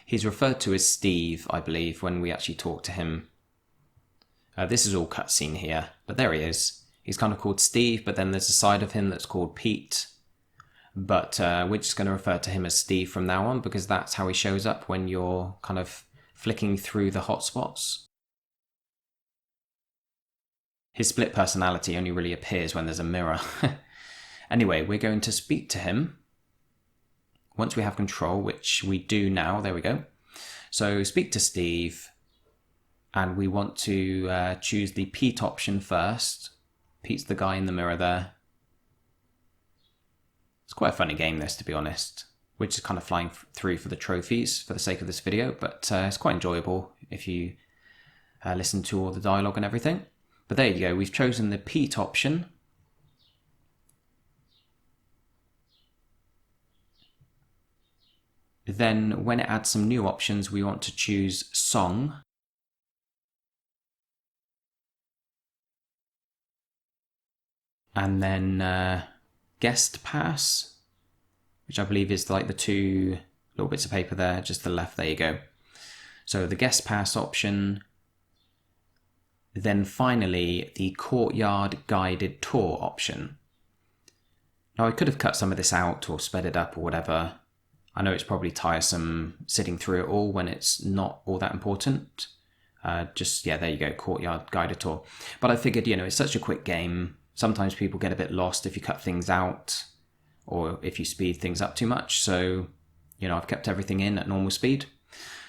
He's referred to as Steve, I believe, when we actually talk to him. This is all cutscene here, but there he is. He's kind of called Steve, but then there's a side of him that's called Pete. But we're just going to refer to him as Steve from now on, because that's how he shows up when you're kind of flicking through the hotspots. His split personality only really appears when there's a mirror. Anyway, we're going to speak to him once we have control, which we do now. There we go. So speak to Steve, and we want to choose the Pete option first. Pete's the guy in the mirror there. It's quite a funny game, this, to be honest. We're just kind of flying through for the trophies for the sake of this video, but it's quite enjoyable if you listen to all the dialogue and everything. But there you go, we've chosen the Pete option. Then when it adds some new options, we want to choose Song. And then Guest Pass, which I believe is like the two little bits of paper there, just the left, there you go. So the Guest Pass option. Then finally, the Courtyard Guided Tour option. Now I could have cut some of this out or sped it up or whatever. I know it's probably tiresome sitting through it all when it's not all that important. Yeah, there you go, Courtyard Guided Tour. But I figured, it's such a quick game. Sometimes people get a bit lost if you cut things out or if you speed things up too much. So, I've kept everything in at normal speed.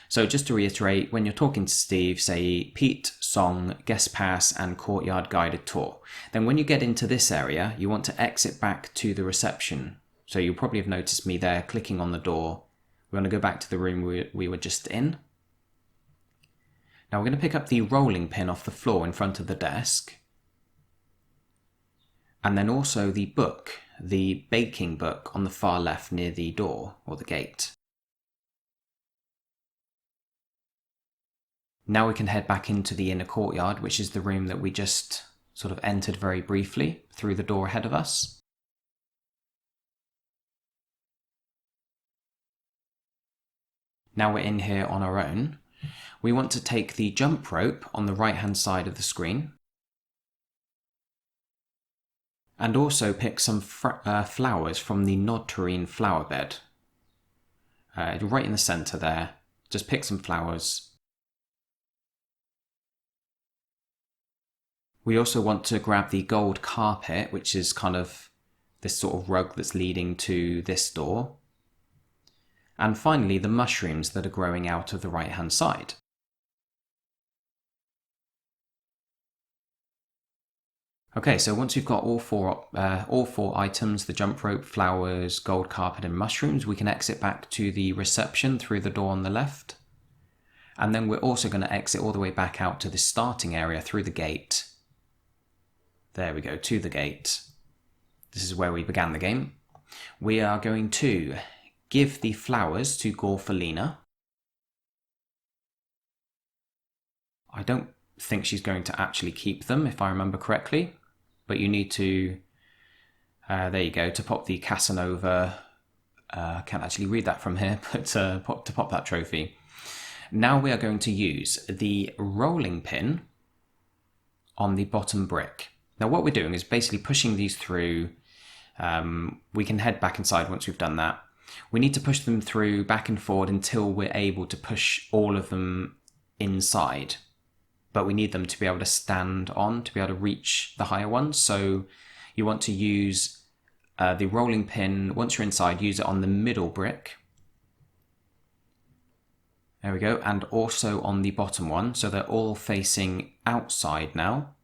So just to reiterate, when you're talking to Steve, say Pete, Song, Guest Pass, and Courtyard Guided Tour. Then when you get into this area, you want to exit back to the reception. So you'll probably have noticed me there clicking on the door. We're going to go back to the room we were just in. Now we're going to pick up the rolling pin off the floor in front of the desk. And then also the book, the baking book on the far left near the door or the gate. Now we can head back into the inner courtyard, which is the room that we just sort of entered very briefly through the door ahead of us. Now we're in here on our own. We want to take the jump rope on the right hand side of the screen. And also pick some flowers from the Nodtarine flower bed. Right in the centre there. Just pick some flowers. We also want to grab the gold carpet, which is kind of this sort of rug that's leading to this door. And finally, the mushrooms that are growing out of the right-hand side. Okay, so once we've got all four items, the jump rope, flowers, gold carpet, and mushrooms, we can exit back to the reception through the door on the left. And then we're also going to exit all the way back out to the starting area through the gate. There we go, to the gate. This is where we began the game. We are going to give the flowers to Gorfalina. I don't think she's going to actually keep them, if I remember correctly. But you need to, there you go, to pop the Casanova, I can't actually read that from here, but to pop that trophy. Now we are going to use the rolling pin on the bottom brick. Now what we're doing is basically pushing these through. We can head back inside once we've done that. We need to push them through back and forward until we're able to push all of them inside. But we need them to be able to stand on, to be able to reach the higher ones. So you want to use the rolling pin. Once you're inside, use it on the middle brick. There we go. And also on the bottom one. So they're all facing outside now.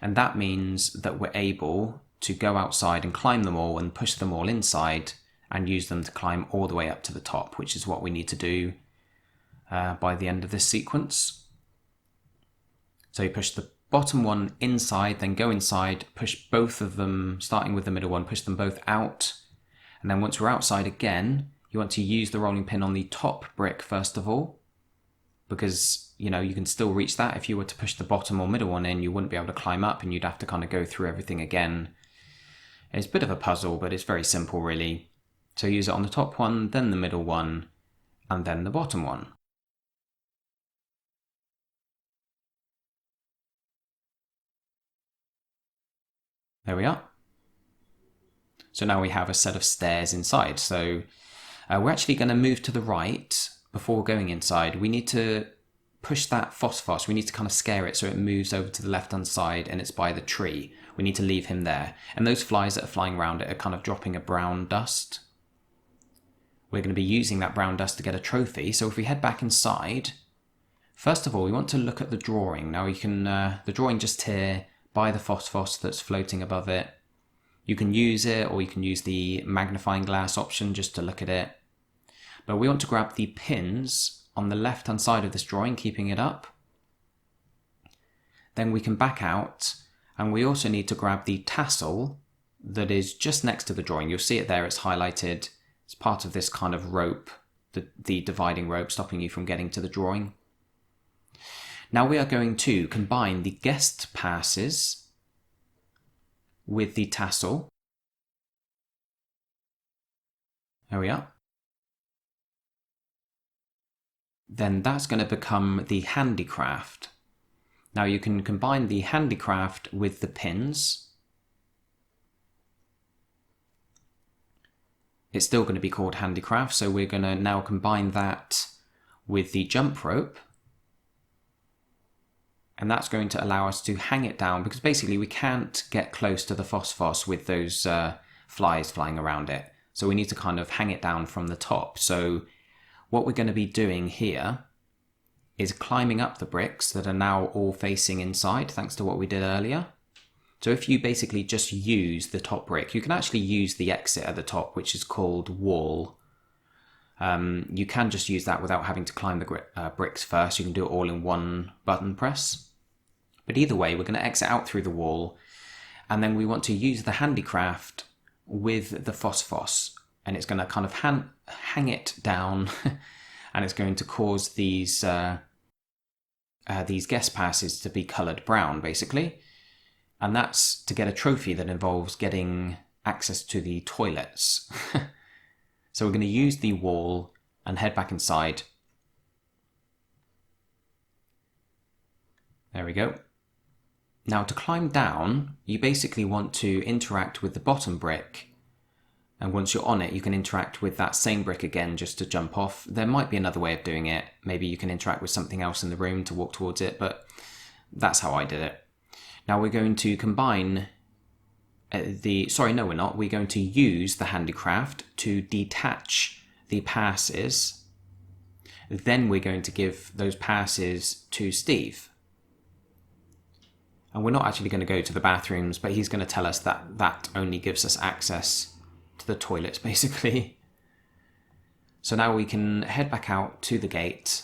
And that means that we're able to go outside and climb them all and push them all inside and use them to climb all the way up to the top, which is what we need to do by the end of this sequence. So you push the bottom one inside, then go inside, push both of them, starting with the middle one, push them both out. And then once we're outside again, you want to use the rolling pin on the top brick first of all, because, you can still reach that. If you were to push the bottom or middle one in, you wouldn't be able to climb up and you'd have to kind of go through everything again. It's a bit of a puzzle, but it's very simple really. So use it on the top one, then the middle one, and then the bottom one. There we are. So now we have a set of stairs inside. So we're actually going to move to the right before going inside. We need to push that phosphos. We need to kind of scare it so it moves over to the left-hand side and it's by the tree. We need to leave him there. And those flies that are flying around it are kind of dropping a brown dust. We're going to be using that brown dust to get a trophy. So if we head back inside, first of all, we want to look at the drawing. Now you can, the drawing just here by the phosphos that's floating above it. You can use it, or you can use the magnifying glass option just to look at it. But we want to grab the pins on the left-hand side of this drawing, keeping it up. Then we can back out, and we also need to grab the tassel that is just next to the drawing. You'll see it there, it's highlighted. It's part of this kind of rope, the dividing rope, stopping you from getting to the drawing. Now we are going to combine the guest passes with the tassel. There we are. Then that's going to become the handicraft. Now you can combine the handicraft with the pins. It's still going to be called handicraft, so we're going to now combine that with the jump rope. And that's going to allow us to hang it down, because basically we can't get close to the phosphos with those flies flying around it. So we need to kind of hang it down from the top. So what we're going to be doing here is climbing up the bricks that are now all facing inside, thanks to what we did earlier. So if you basically just use the top brick, you can actually use the exit at the top, which is called wall. You can just use that without having to climb the bricks first. You can do it all in one button press. But either way, we're going to exit out through the wall, and then we want to use the handicraft with the phosphos, and it's going to kind of hang it down, and it's going to cause these guest passes to be coloured brown, basically. And that's to get a trophy that involves getting access to the toilets. So we're going to use the wall and head back inside. There we go. Now to climb down, you basically want to interact with the bottom brick. And once you're on it, you can interact with that same brick again just to jump off. There might be another way of doing it. Maybe you can interact with something else in the room to walk towards it, but that's how I did it. Now we're going to combine sorry, no we're not. We're going to use the handicraft to detach the passes. Then we're going to give those passes to Steve. And we're not actually going to go to the bathrooms, but he's going to tell us that that only gives us access to the toilets, basically. So now we can head back out to the gate.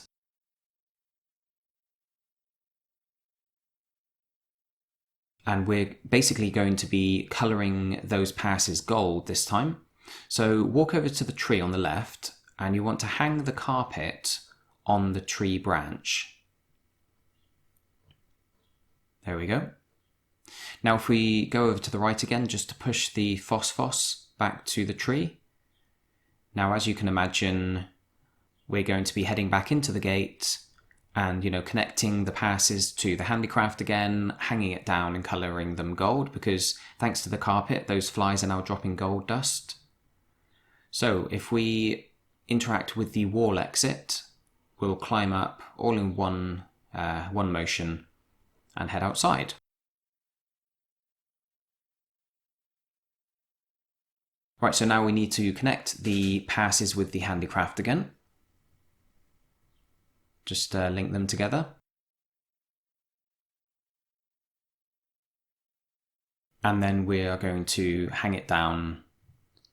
And we're basically going to be colouring those passes gold this time. So walk over to the tree on the left, and you want to hang the carpet on the tree branch. There we go. Now if we go over to the right again, just to push the phosphos back to the tree. Now as you can imagine, we're going to be heading back into the gate and, connecting the passes to the handicraft again, hanging it down and colouring them gold, because thanks to the carpet, those flies are now dropping gold dust. So if we interact with the wall exit, we'll climb up all in one motion and head outside. Right, so now we need to connect the passes with the handicraft again. Just link them together. And then we are going to hang it down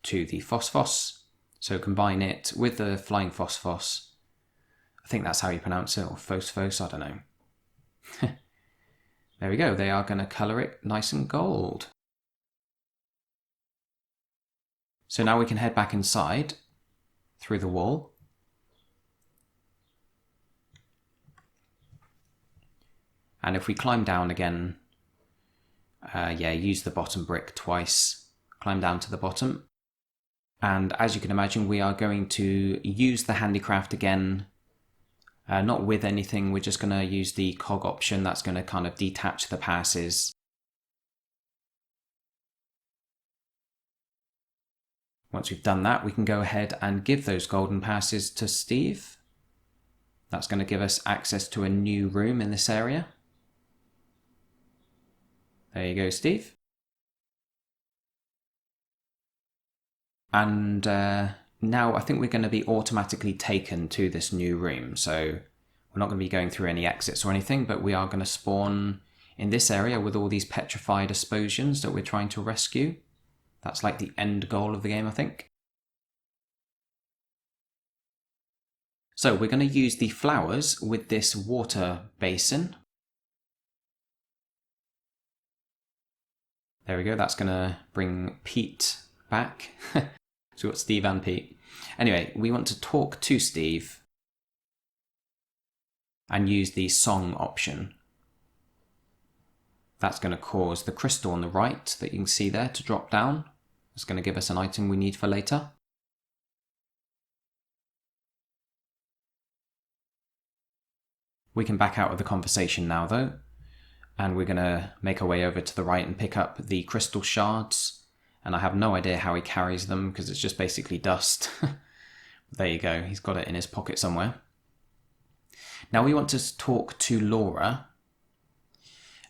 to the phosphos. So combine it with the flying phosphos. I think that's how you pronounce it, or phosphos, I don't know. There we go, they are going to colour it nice and gold. So now we can head back inside through the wall. And if we climb down again, use the bottom brick twice, climb down to the bottom. And as you can imagine, we are going to use the handicraft again, not with anything, we're just going to use the cog option that's going to kind of detach the passes. Once we've done that, we can go ahead and give those golden passes to Steve. That's going to give us access to a new room in this area. There you go, Steve. And now I think we're going to be automatically taken to this new room. So we're not going to be going through any exits or anything, but we are going to spawn in this area with all these petrified Asposians that we're trying to rescue. That's like the end goal of the game, I think. So we're going to use the flowers with this water basin. There we go, that's going to bring Pete back. So we've got Steve and Pete. Anyway, we want to talk to Steve and use the song option. That's going to cause the crystal on the right that you can see there to drop down. It's going to give us an item we need for later. We can back out of the conversation now though, and we're going to make our way over to the right and pick up the crystal shards. And I have no idea how he carries them because it's just basically dust. There you go, he's got it in his pocket somewhere. Now we want to talk to Laura,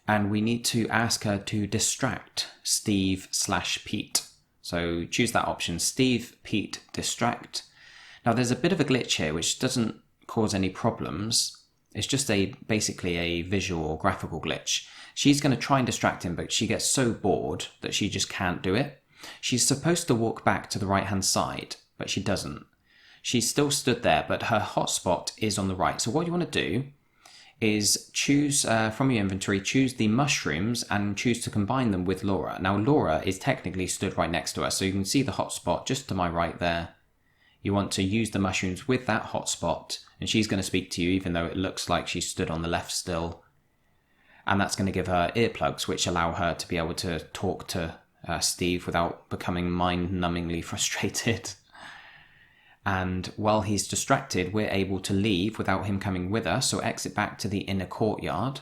and we need to ask her to distract Steve/Pete. So choose that option, Steve, Pete, distract. Now there's a bit of a glitch here which doesn't cause any problems. It's just basically a visual or graphical glitch. She's going to try and distract him, but she gets so bored that she just can't do it. She's supposed to walk back to the right-hand side, but she doesn't. She's still stood there, but her hotspot is on the right. So what you want to do is choose from your inventory, choose the mushrooms and choose to combine them with Laura. Now Laura is technically stood right next to us, so you can see the hotspot just to my right there. You want to use the mushrooms with that hotspot, and she's going to speak to you even though it looks like she's stood on the left still. And that's going to give her earplugs, which allow her to be able to talk to Steve without becoming mind-numbingly frustrated. And while he's distracted, we're able to leave without him coming with us, so exit back to the inner courtyard.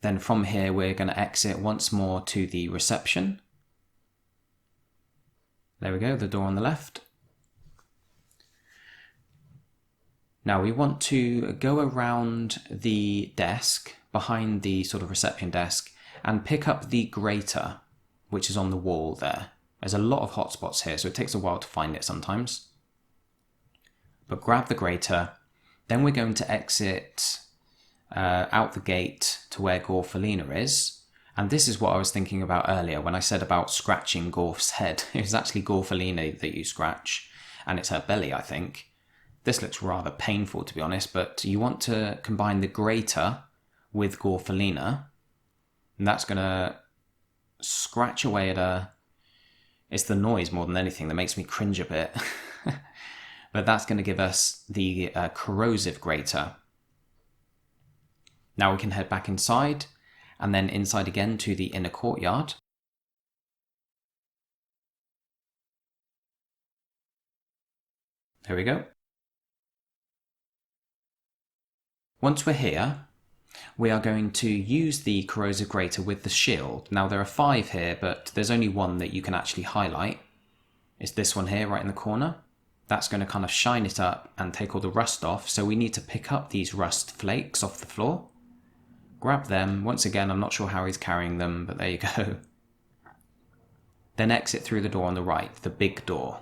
Then from here, we're going to exit once more to the reception. There we go, the door on the left. Now we want to go around the desk, behind the sort of reception desk, and pick up the grater, which is on the wall there. There's a lot of hotspots here, so it takes a while to find it sometimes. But grab the grater, then we're going to exit out the gate to where Gorfalina is. And this is what I was thinking about earlier when I said about scratching Gorf's head. It was actually Gorfalina that you scratch, and it's her belly, I think. This looks rather painful, to be honest, but you want to combine the grater with Gorfalina, and that's going to scratch away at her. It's the noise more than anything that makes me cringe a bit. But that's going to give us the corrosive grater. Now we can head back inside, and then inside again to the inner courtyard. There we go. Once we're here, we are going to use the corrosive grater with the shield. Now there are 5 here, but there's only one that you can actually highlight. It's this one here, right in the corner. That's going to kind of shine it up and take all the rust off, so we need to pick up these rust flakes off the floor. Grab them. Once again, I'm not sure how he's carrying them, but there you go. Then exit through the door on the right, the big door.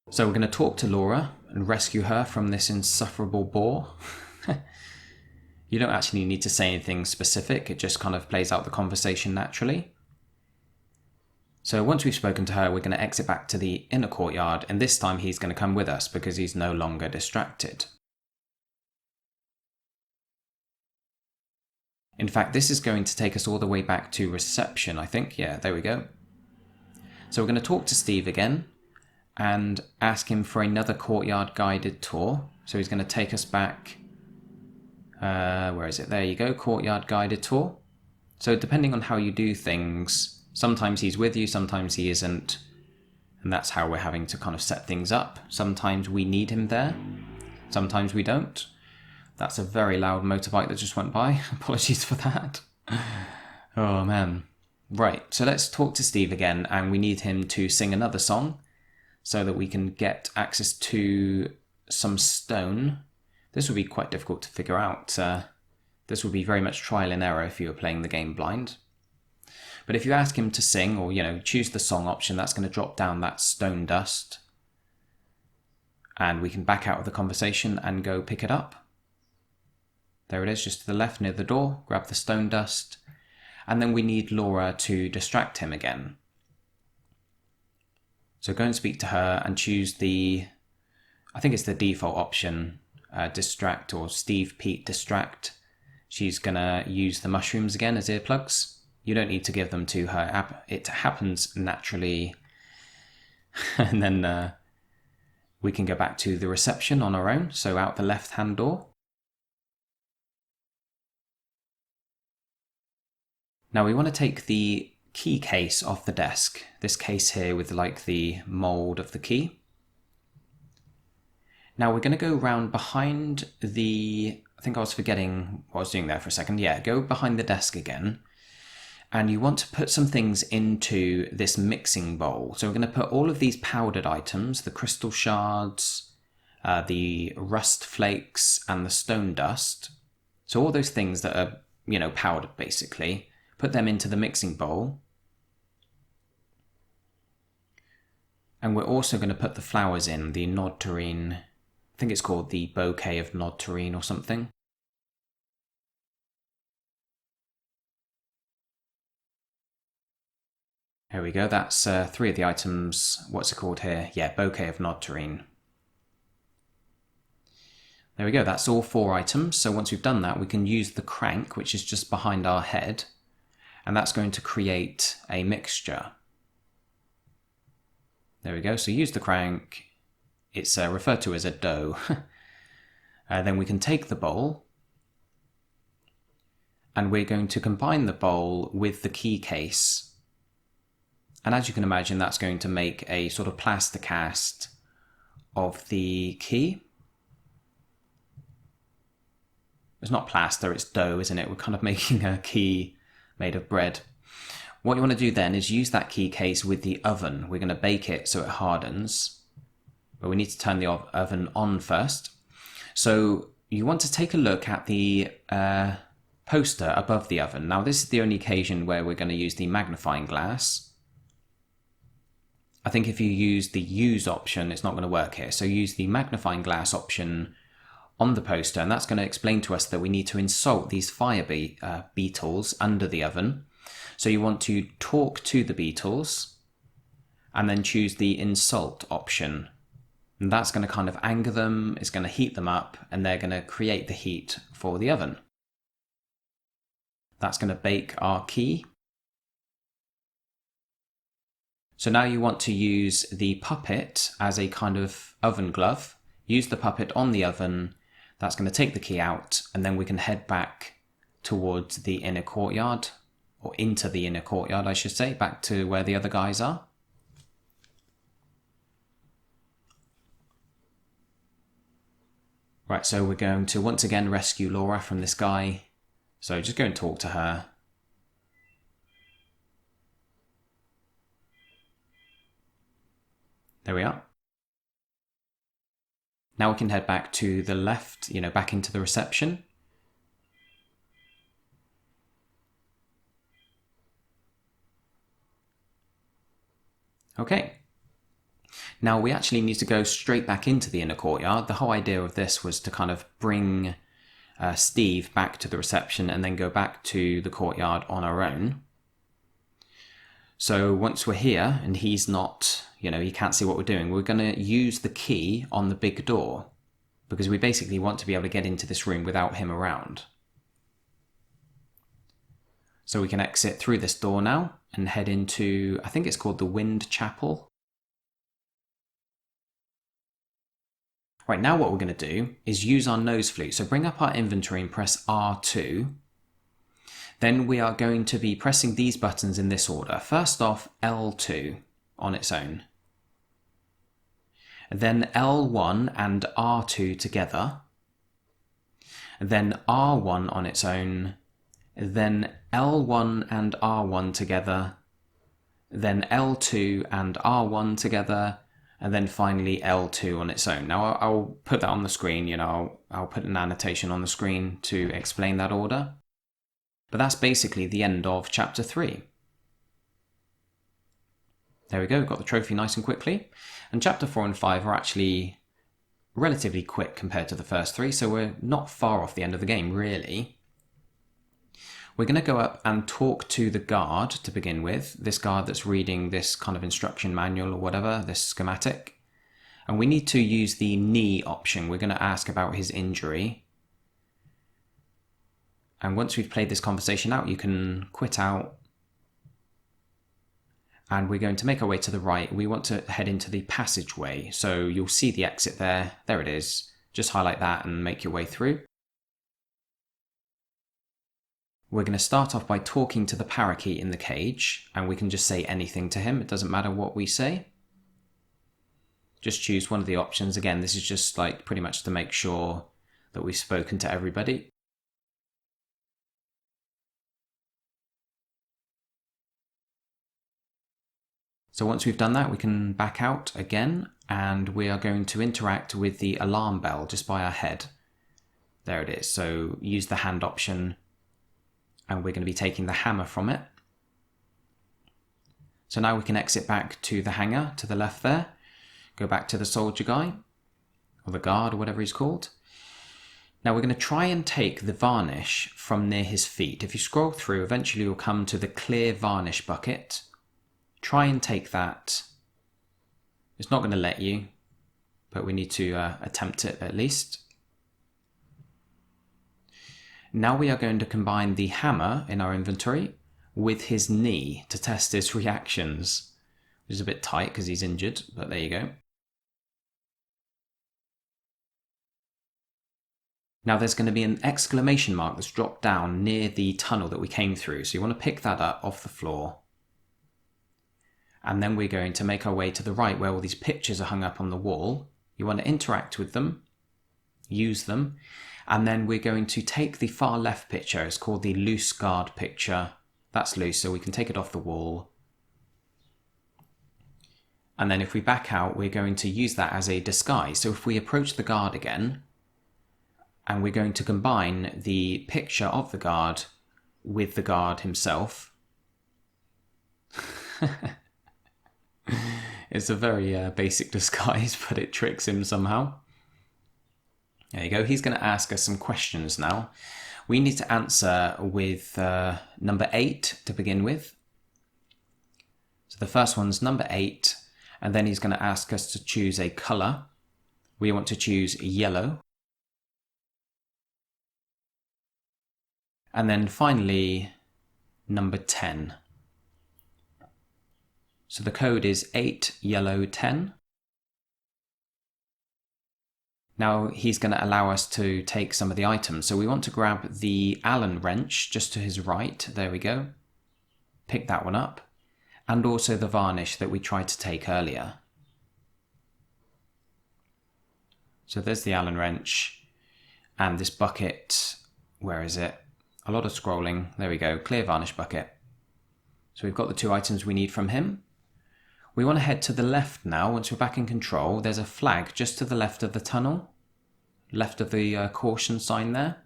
So we're going to talk to Laura and rescue her from this insufferable bore. You don't actually need to say anything specific, it just kind of plays out the conversation naturally. So once we've spoken to her, we're going to exit back to the inner courtyard, and this time he's going to come with us because he's no longer distracted. In fact, this is going to take us all the way back to reception, I think. Yeah, there we go. So we're going to talk to Steve again and ask him for another courtyard guided tour. So he's going to take us back. Where is it? There you go, courtyard guided tour. So depending on how you do things, sometimes he's with you, sometimes he isn't. And that's how we're having to kind of set things up. Sometimes we need him there, sometimes we don't. That's a very loud motorbike that just went by. Apologies for that. Oh man. Right, so let's talk to Steve again, and we need him to sing another song so that we can get access to some stone. This will be quite difficult to figure out. This will be very much trial and error if you were playing the game blind. But if you ask him to sing, or choose the song option, that's going to drop down that stone dust. And we can back out of the conversation and go pick it up. There it is, just to the left near the door. Grab the stone dust. And then we need Laura to distract him again. So go and speak to her and choose I think it's the default option, distract, or Steve Pete distract. She's going to use the mushrooms again as earplugs. You don't need to give them to her. It happens naturally. And then we can go back to the reception on our own. So out the left-hand door. Now we want to take the key case off the desk. This case here with like the mold of the key. Now we're going to go around behind I think I was forgetting what I was doing there for a second. Yeah, go behind the desk again. And you want to put some things into this mixing bowl. So we're going to put all of these powdered items, the crystal shards, the rust flakes, and the stone dust. So all those things that are, powdered basically. Put them into the mixing bowl. And we're also going to put the flowers in, the nod terrine. I think it's called the bouquet of nod terrine or something. There we go, that's 3 of the items. What's it called here? Yeah, bouquet of nod terrine. There we go, that's all 4 items. So once we've done that, we can use the crank, which is just behind our head. And that's going to create a mixture. There we go, so use the crank. It's referred to as a dough. Then we can take the bowl. And we're going to combine the bowl with the key case. And as you can imagine, that's going to make a sort of plaster cast of the key. It's not plaster, it's dough, isn't it? We're kind of making a key made of bread. What you want to do then is use that key case with the oven. We're going to bake it so it hardens. But we need to turn the oven on first. So you want to take a look at the poster above the oven. Now this is the only occasion where we're going to use the magnifying glass. I think if you use the use option, it's not going to work here. So use the magnifying glass option on the poster, and that's going to explain to us that we need to insult these fire beetles under the oven. So you want to talk to the beetles and then choose the insult option. And that's going to kind of anger them, it's going to heat them up, and they're going to create the heat for the oven. That's going to bake our key. So now you want to use the puppet as a kind of oven glove. Use the puppet on the oven. That's going to take the key out, and then we can head back towards the inner courtyard, or into the inner courtyard, I should say, back to where the other guys are. Right, so we're going to once again rescue Laura from this guy. So just go and talk to her. There we are. Now we can head back to the left, back into the reception. Okay. Now we actually need to go straight back into the inner courtyard. The whole idea of this was to kind of bring Steve back to the reception and then go back to the courtyard on our own. So once we're here and he's not, he can't see what we're doing, we're going to use the key on the big door because we basically want to be able to get into this room without him around. So we can exit through this door now and head into, I think it's called the Wind Chapel. Right, now what we're going to do is use our nose flute. So bring up our inventory and press R2. Then we are going to be pressing these buttons in this order. First off, L2 on its own. Then L1 and R2 together. Then R1 on its own. then L1 and R1 together, then L2 and R1 together, and then finally L2 on its own. Now I'll put that on the screen, I'll put an annotation on the screen to explain that order. But that's basically the end of chapter 3. There we go, got the trophy nice and quickly. And chapter 4 and 5 are actually relatively quick compared to the first 3, so we're not far off the end of the game, really. We're going to go up and talk to the guard to begin with, this guard that's reading this kind of instruction manual or whatever, this schematic. And we need to use the knee option. We're going to ask about his injury. And once we've played this conversation out, you can quit out. And we're going to make our way to the right. We want to head into the passageway. So you'll see the exit there. There it is. Just highlight that and make your way through. We're going to start off by talking to the parakeet in the cage. And we can just say anything to him. It doesn't matter what we say. Just choose one of the options. Again, this is just like pretty much to make sure that we've spoken to everybody. So once we've done that, we can back out again, and we are going to interact with the alarm bell just by our head. There it is. So use the hand option, and we're going to be taking the hammer from it. So now we can exit back to the hangar to the left there, go back to the soldier guy, or the guard, or whatever he's called. Now we're going to try and take the varnish from near his feet. If you scroll through, eventually you'll come to the clear varnish bucket. Try and take that. It's not going to let you, but we need to attempt it at least. Now we are going to combine the hammer in our inventory with his knee to test his reactions, which is a bit tight because he's injured, but there you go. Now there's going to be an exclamation mark that's dropped down near the tunnel that we came through, so you want to pick that up off the floor. And then we're going to make our way to the right where all these pictures are hung up on the wall. You want to interact with them, use them, and then we're going to take the far left picture. It's called the loose guard picture. That's loose, so we can take it off the wall. And then if we back out, we're going to use that as a disguise. So if we approach the guard again, and we're going to combine the picture of the guard with the guard himself. It's a very basic disguise, but it tricks him somehow. There you go. He's going to ask us some questions now. We need to answer with number 8 to begin with. So the first one's number 8, and then he's going to ask us to choose a colour. We want to choose yellow. And then finally, number 10. So the code is 8 yellow 10. Now he's going to allow us to take some of the items. So we want to grab the Allen wrench just to his right. There we go. Pick that one up. And also the varnish that we tried to take earlier. So there's the Allen wrench. And this bucket, where is it? A lot of scrolling. There we go. Clear varnish bucket. So we've got the 2 items we need from him. We want to head to the left now. Once we're back in control, there's a flag just to the left of the tunnel, left of the caution sign there.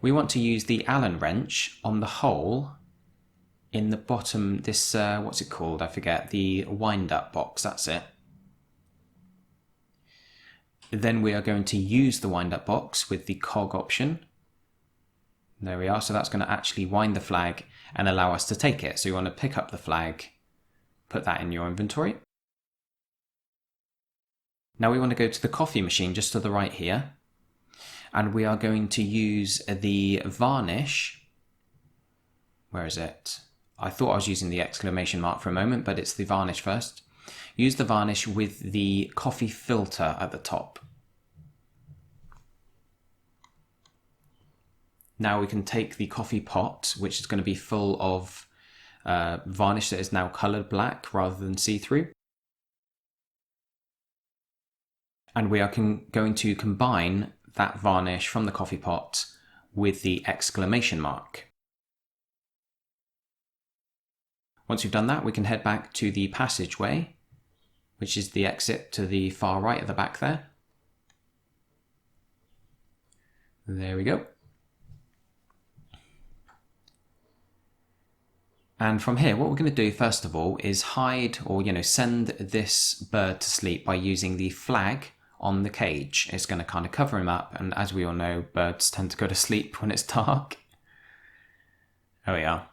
We want to use the Allen wrench on the hole in the bottom, this, what's it called? I forget, the wind-up box, that's it. Then we are going to use the wind-up box with the cog option. There we are, so that's going to actually wind the flag and allow us to take it. So you want to pick up the flag, put that in your inventory. Now we want to go to the coffee machine just to the right here. And we are going to use the varnish. Where is it? I thought I was using the exclamation mark for a moment, but it's the varnish first. Use the varnish with the coffee filter at the top. Now we can take the coffee pot, which is going to be full of varnish that is now coloured black rather than see-through. And we are going to combine that varnish from the coffee pot with the exclamation mark. Once we've done that, we can head back to the passageway, which is the exit to the far right at the back there. There we go. And from here, what we're going to do first of all is hide or, send this bird to sleep by using the flag on the cage. It's going to kind of cover him up. And as we all know, birds tend to go to sleep when it's dark. There we are.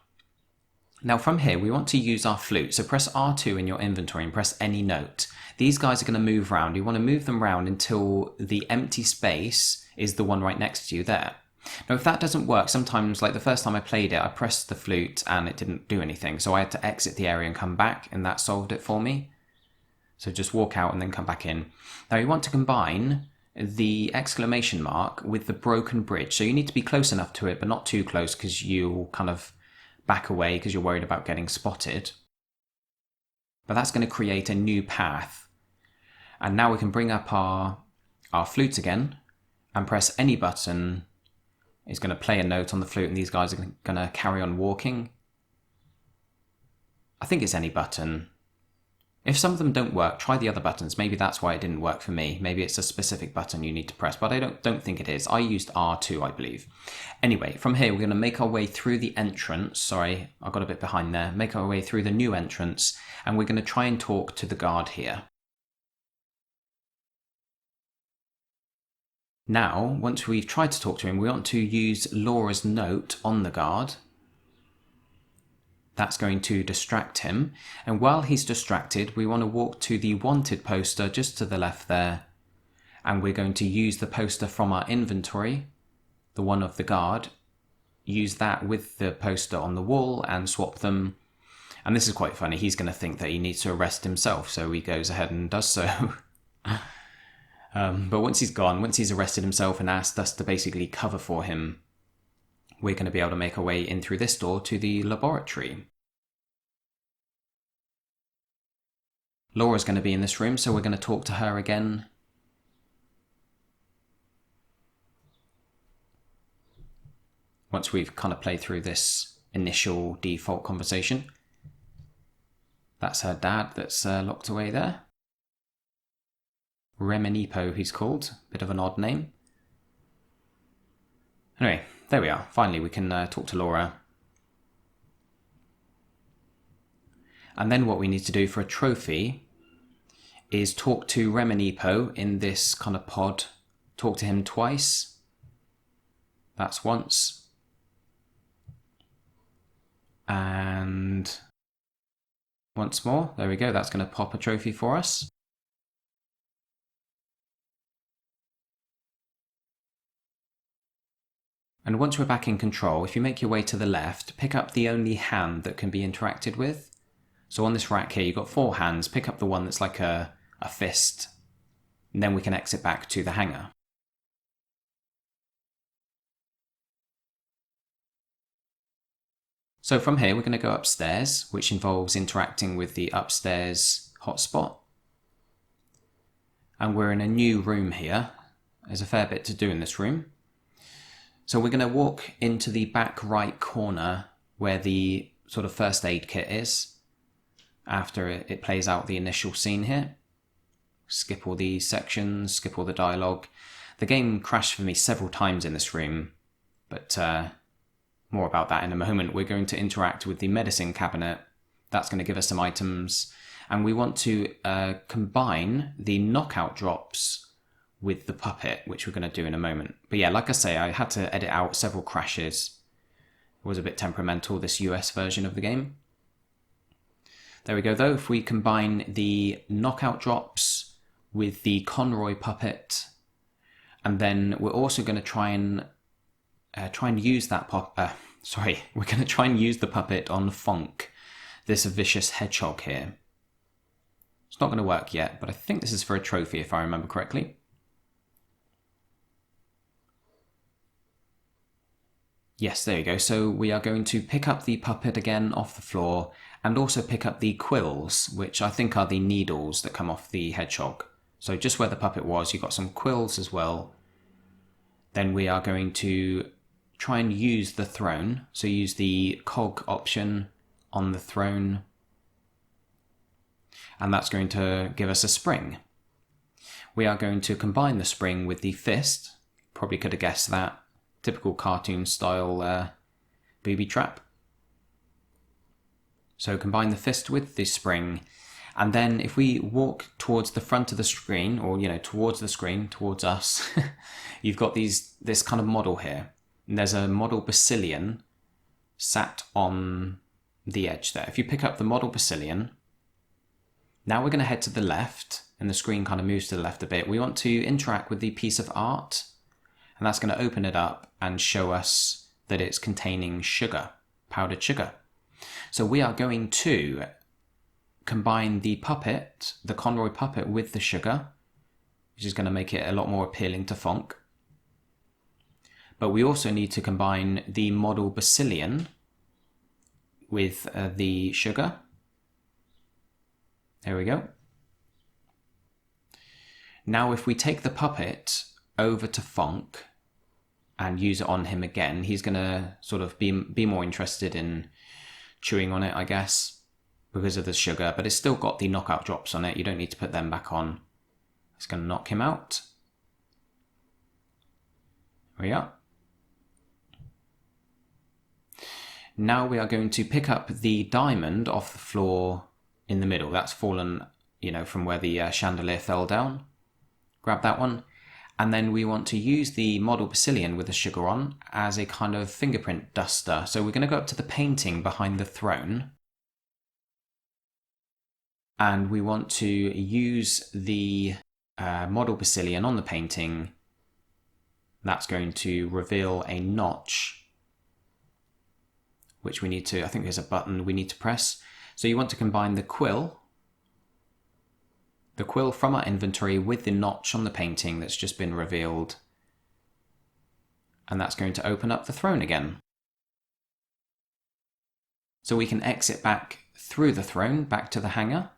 Now from here, we want to use our flute. So press R2 in your inventory and press any note. These guys are going to move around. You want to move them around until the empty space is the one right next to you there. Now, if that doesn't work, sometimes, like the first time I played it, I pressed the flute and it didn't do anything. So I had to exit the area and come back, and that solved it for me. So just walk out and then come back in. Now you want to combine the exclamation mark with the broken bridge. So you need to be close enough to it, but not too close because you'll kind of back away because you're worried about getting spotted. But that's going to create a new path. And now we can bring up our flute again and press any button. It's going to play a note on the flute and these guys are going to carry on walking. I think it's any button. If some of them don't work, try the other buttons. Maybe that's why it didn't work for me. Maybe it's a specific button you need to press, but I don't think it is. I used R2, I believe. Anyway, from here we're going to make our way through the entrance. Sorry, I got a bit behind there. Make our way through the new entrance, and we're going to try and talk to the guard here. Now, once we've tried to talk to him, we want to use Laura's note on the guard. That's going to distract him. And while he's distracted, we want to walk to the wanted poster just to the left there. And we're going to use the poster from our inventory, the one of the guard, use that with the poster on the wall and swap them. And this is quite funny. He's going to think that he needs to arrest himself, so he goes ahead and does so. But once he's gone, once he's arrested himself and asked us to basically cover for him, we're going to be able to make our way in through this door to the laboratory. Laura's going to be in this room, so we're going to talk to her again. Once we've kind of played through this initial default conversation. That's her dad that's locked away there. Remenipo, he's called. Bit of an odd name. Anyway, there we are. Finally, we can talk to Laura. And then what we need to do for a trophy is talk to Remenipo in this kind of pod. Talk to him twice. That's once. And once more. There we go. That's going to pop a trophy for us. And once we're back in control, if you make your way to the left, pick up the only hand that can be interacted with. So on this rack here, you've got 4 hands. Pick up the one that's like a fist. And then we can exit back to the hangar. So from here, we're going to go upstairs, which involves interacting with the upstairs hotspot. And we're in a new room here. There's a fair bit to do in this room. So we're going to walk into the back right corner where the sort of first aid kit is. After it plays out the initial scene here. Skip all these sections, skip all the dialogue. The game crashed for me several times in this room, but more about that in a moment. We're going to interact with the medicine cabinet. That's going to give us some items. And we want to combine the knockout drops with the puppet, which we're going to do in a moment. But yeah, like I say, I had to edit out several crashes. It was a bit temperamental, this US version of the game. There we go though. If we combine the knockout drops with the Conroy puppet, and then we're also going to try and use that we're going to try and use the puppet on Fonk, this vicious hedgehog here. It's not going to work yet, but I think this is for a trophy if I remember correctly. Yes, there you go. So we are going to pick up the puppet again off the floor and also pick up the quills, which I think are the needles that come off the hedgehog. So just where the puppet was, you've got some quills as well. Then we are going to try and use the throne. So use the cog option on the throne. And that's going to give us a spring. We are going to combine the spring with the fist. Probably could have guessed that. Typical cartoon style booby trap. So combine the fist with the spring. And then if we walk towards the front of the screen, or towards the screen, towards us, you've got this kind of model here. And there's a model Basilian sat on the edge there. If you pick up the model Basilian, now we're going to head to the left, and the screen kind of moves to the left a bit. We want to interact with the piece of art, and that's going to open it up and show us that it's containing sugar, powdered sugar. So we are going to combine the puppet, the Conroy puppet, with the sugar, which is going to make it a lot more appealing to Fonk. But we also need to combine the model Basilian with the sugar. There we go. Now if we take the puppet over to Fonk and use it on him again, he's going to sort of be more interested in chewing on it, I guess, because of the sugar, but it's still got the knockout drops on it. You don't need to put them back on. It's going to knock him out. There we are. Now we are going to pick up the diamond off the floor in the middle. That's fallen, from where the chandelier fell down. Grab that one. And then we want to use the model Basilian with the sugar on as a kind of fingerprint duster. So we're going to go up to the painting behind the throne. And we want to use the model Basilian on the painting. That's going to reveal a notch, which we need to, I think there's a button we need to press. So you want to combine the quill from our inventory with the notch on the painting that's just been revealed. And that's going to open up the throne again. So we can exit back through the throne, back to the hangar,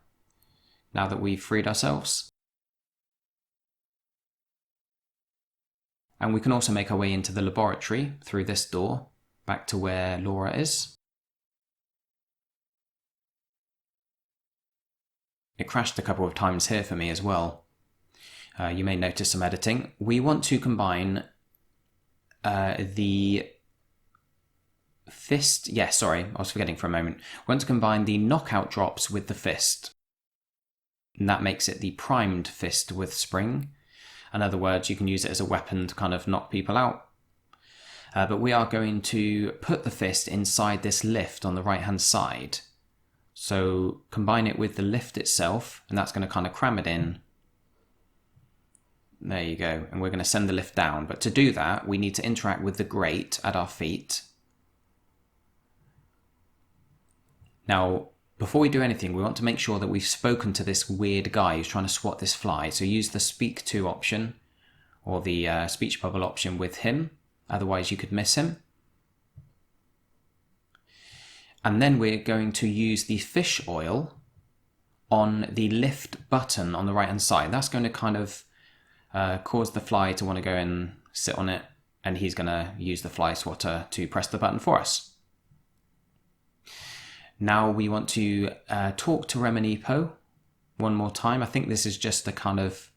now that we've freed ourselves. And we can also make our way into the laboratory through this door, back to where Laura is. It crashed a couple of times here for me as well. You may notice some editing. We want to combine the fist. Yeah, sorry, I was forgetting for a moment. We want to combine the knockout drops with the fist. And that makes it the primed fist with spring. In other words, you can use it as a weapon to kind of knock people out. But we are going to put the fist inside this lift on the right-hand side. So combine it with the lift itself, and that's going to kind of cram it in. There you go. And we're going to send the lift down. But to do that, we need to interact with the grate at our feet. Now, before we do anything, we want to make sure that we've spoken to this weird guy who's trying to swat this fly. So use the speak to option, or the speech bubble option with him. Otherwise, you could miss him. And then we're going to use the fish oil on the lift button on the right hand side. That's going to kind of cause the fly to want to go and sit on it, and he's going to use the fly swatter to press the button for us. Now we want to talk to Reminipo one more time. I think this is just a kind of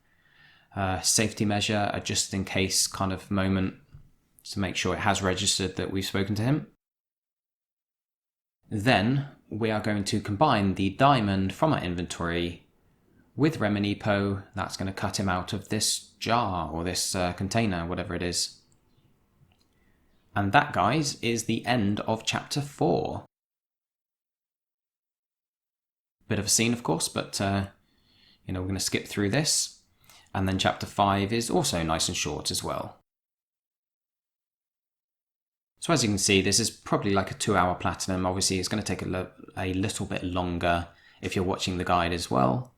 safety measure, a just in case kind of moment to make sure it has registered that we've spoken to him. Then we are going to combine the diamond from our inventory with Reminipo. That's going to cut him out of this jar or this container, whatever it is. And that, guys, is the end of chapter 4. Bit of a scene, of course, but we're going to skip through this. And then chapter 5 is also nice and short as well. So as you can see, this is probably like a 2-hour platinum. Obviously, it's going to take a little bit longer if you're watching the guide as well.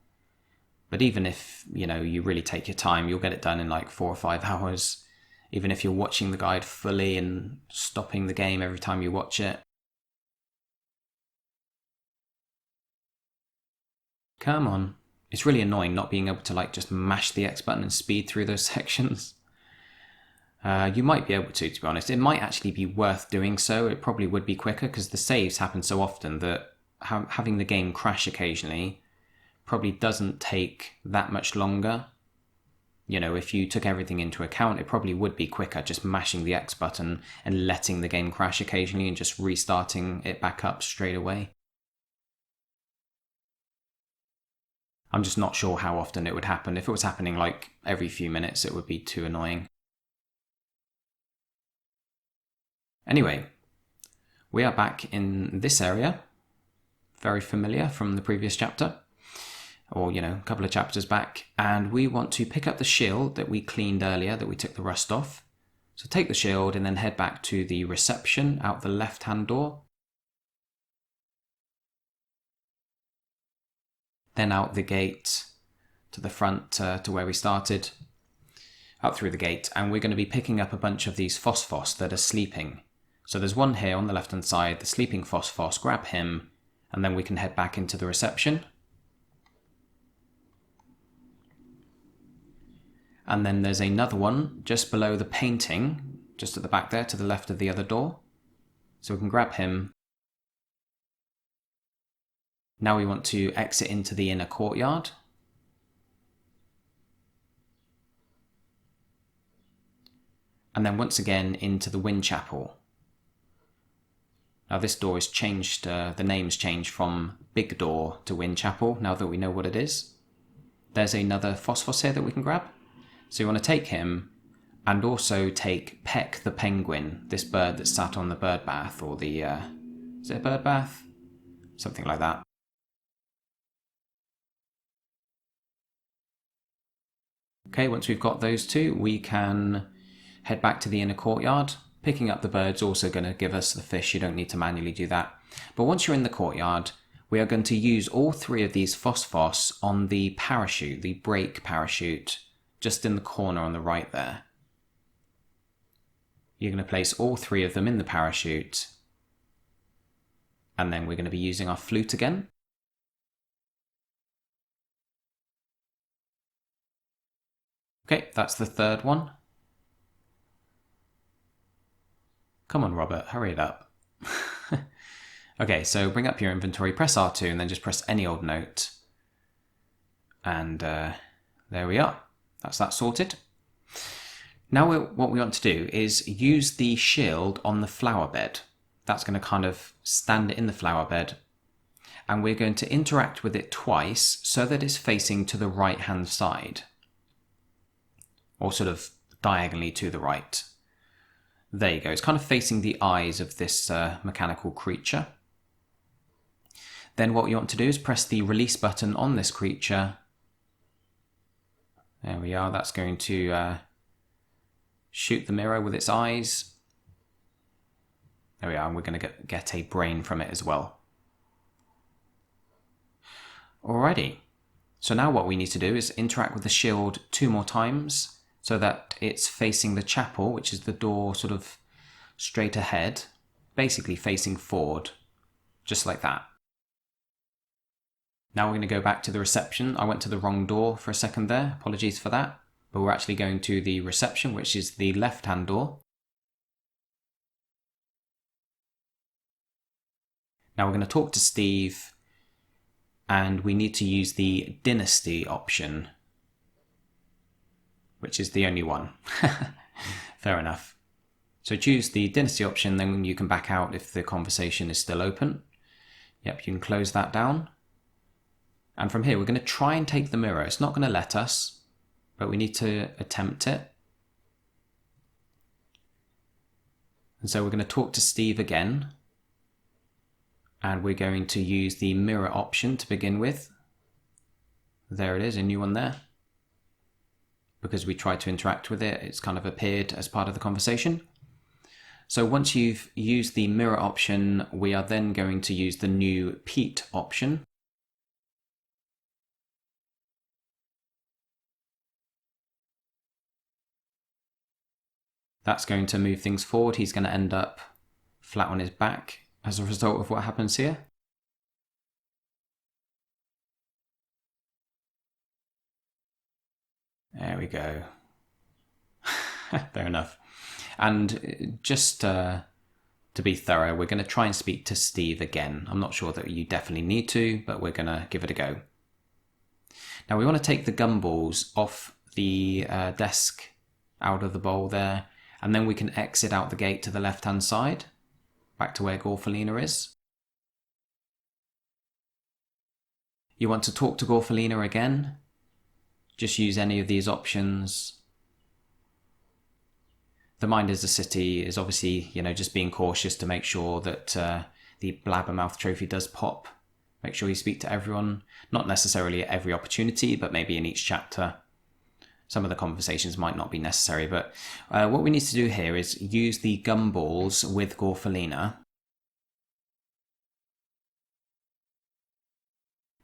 But even if, you really take your time, you'll get it done in like 4 or 5 hours. Even if you're watching the guide fully and stopping the game every time you watch it. Come on. It's really annoying not being able to just mash the X button and speed through those sections. You might be able to be honest. It might actually be worth doing so. It probably would be quicker because the saves happen so often that having the game crash occasionally probably doesn't take that much longer. You know, if you took everything into account, it probably would be quicker just mashing the X button and letting the game crash occasionally and just restarting it back up straight away. I'm just not sure how often it would happen. If it was happening like every few minutes, it would be too annoying. Anyway, we are back in this area. Very familiar from the previous chapter. Or, you know, a couple of chapters back. And we want to pick up the shield that we cleaned earlier, that we took the rust off. So take the shield and then head back to the reception out the left-hand door. Then out the gate to the front to where we started. Out through the gate. And we're going to be picking up a bunch of these phosphos that are sleeping. So there's one here on the left-hand side, the sleeping phosphos. Grab him. And then we can head back into the reception. And then there's another one just below the painting, just at the back there, to the left of the other door. So we can grab him. Now we want to exit into the inner courtyard. And then once again into the wind chapel. Now this door is changed, the name's changed from Big Door to Wind Chapel, now that we know what it is. There's another phosphos here that we can grab. So you want to take him, and also take Peck the penguin, this bird that sat on the bird bath, or the, is it a bird bath? Something like that. Okay, once we've got those two, we can head back to the inner courtyard. Picking up the bird's also going to give us the fish, you don't need to manually do that. But once you're in the courtyard, we are going to use all three of these phosphos on the parachute, the brake parachute, just in the corner on the right there. You're going to place all three of them in the parachute. And then we're going to be using our flute again. Okay, that's the third one. Come on, Robert, hurry it up. Okay, so bring up your inventory, press R2, and then just press any old note. And there we are. That's that sorted. Now what we want to do is use the shield on the flower bed. That's going to kind of stand it in the flower bed. And we're going to interact with it twice so that it's facing to the right-hand side. Or sort of diagonally to the right. There you go. It's kind of facing the eyes of this mechanical creature. Then what you want to do is press the release button on this creature. There we are. That's going to shoot the mirror with its eyes. There we are. And we're going to get a brain from it as well. Alrighty. So now what we need to do is interact with the shield 2 more times so that it's facing the chapel, which is the door sort of straight ahead, basically facing forward, just like that. Now we're going to go back to the reception. I went to the wrong door for a second there. Apologies for that. But we're actually going to the reception, which is the left-hand door. Now we're going to talk to Steve, and we need to use the dynasty option, which is the only one. Fair enough. So choose the dynasty option, then you can back out if the conversation is still open. Yep, you can close that down. And from here, we're going to try and take the mirror. It's not going to let us, but we need to attempt it. And so we're going to talk to Steve again. And we're going to use the mirror option to begin with. There it is, a new one there. Because we tried to interact with it, it's kind of appeared as part of the conversation. So once you've used the mirror option, we are then going to use the new Pete option. That's going to move things forward. He's going to end up flat on his back as a result of what happens here. There we go. Fair enough. And just to to be thorough, we're going to try and speak to Steve again. I'm not sure that you definitely need to, but we're going to give it a go. Now we want to take the gumballs off the desk out of the bowl there, and then we can exit out the gate to the left-hand side, back to where Gorfalina is. You want to talk to Gorfalina again? Just use any of these options. The Mind is a City is obviously, just being cautious to make sure that the Blabbermouth trophy does pop. Make sure you speak to everyone, not necessarily at every opportunity, but maybe in each chapter. Some of the conversations might not be necessary, but what we need to do here is use the gumballs with Gorfalina.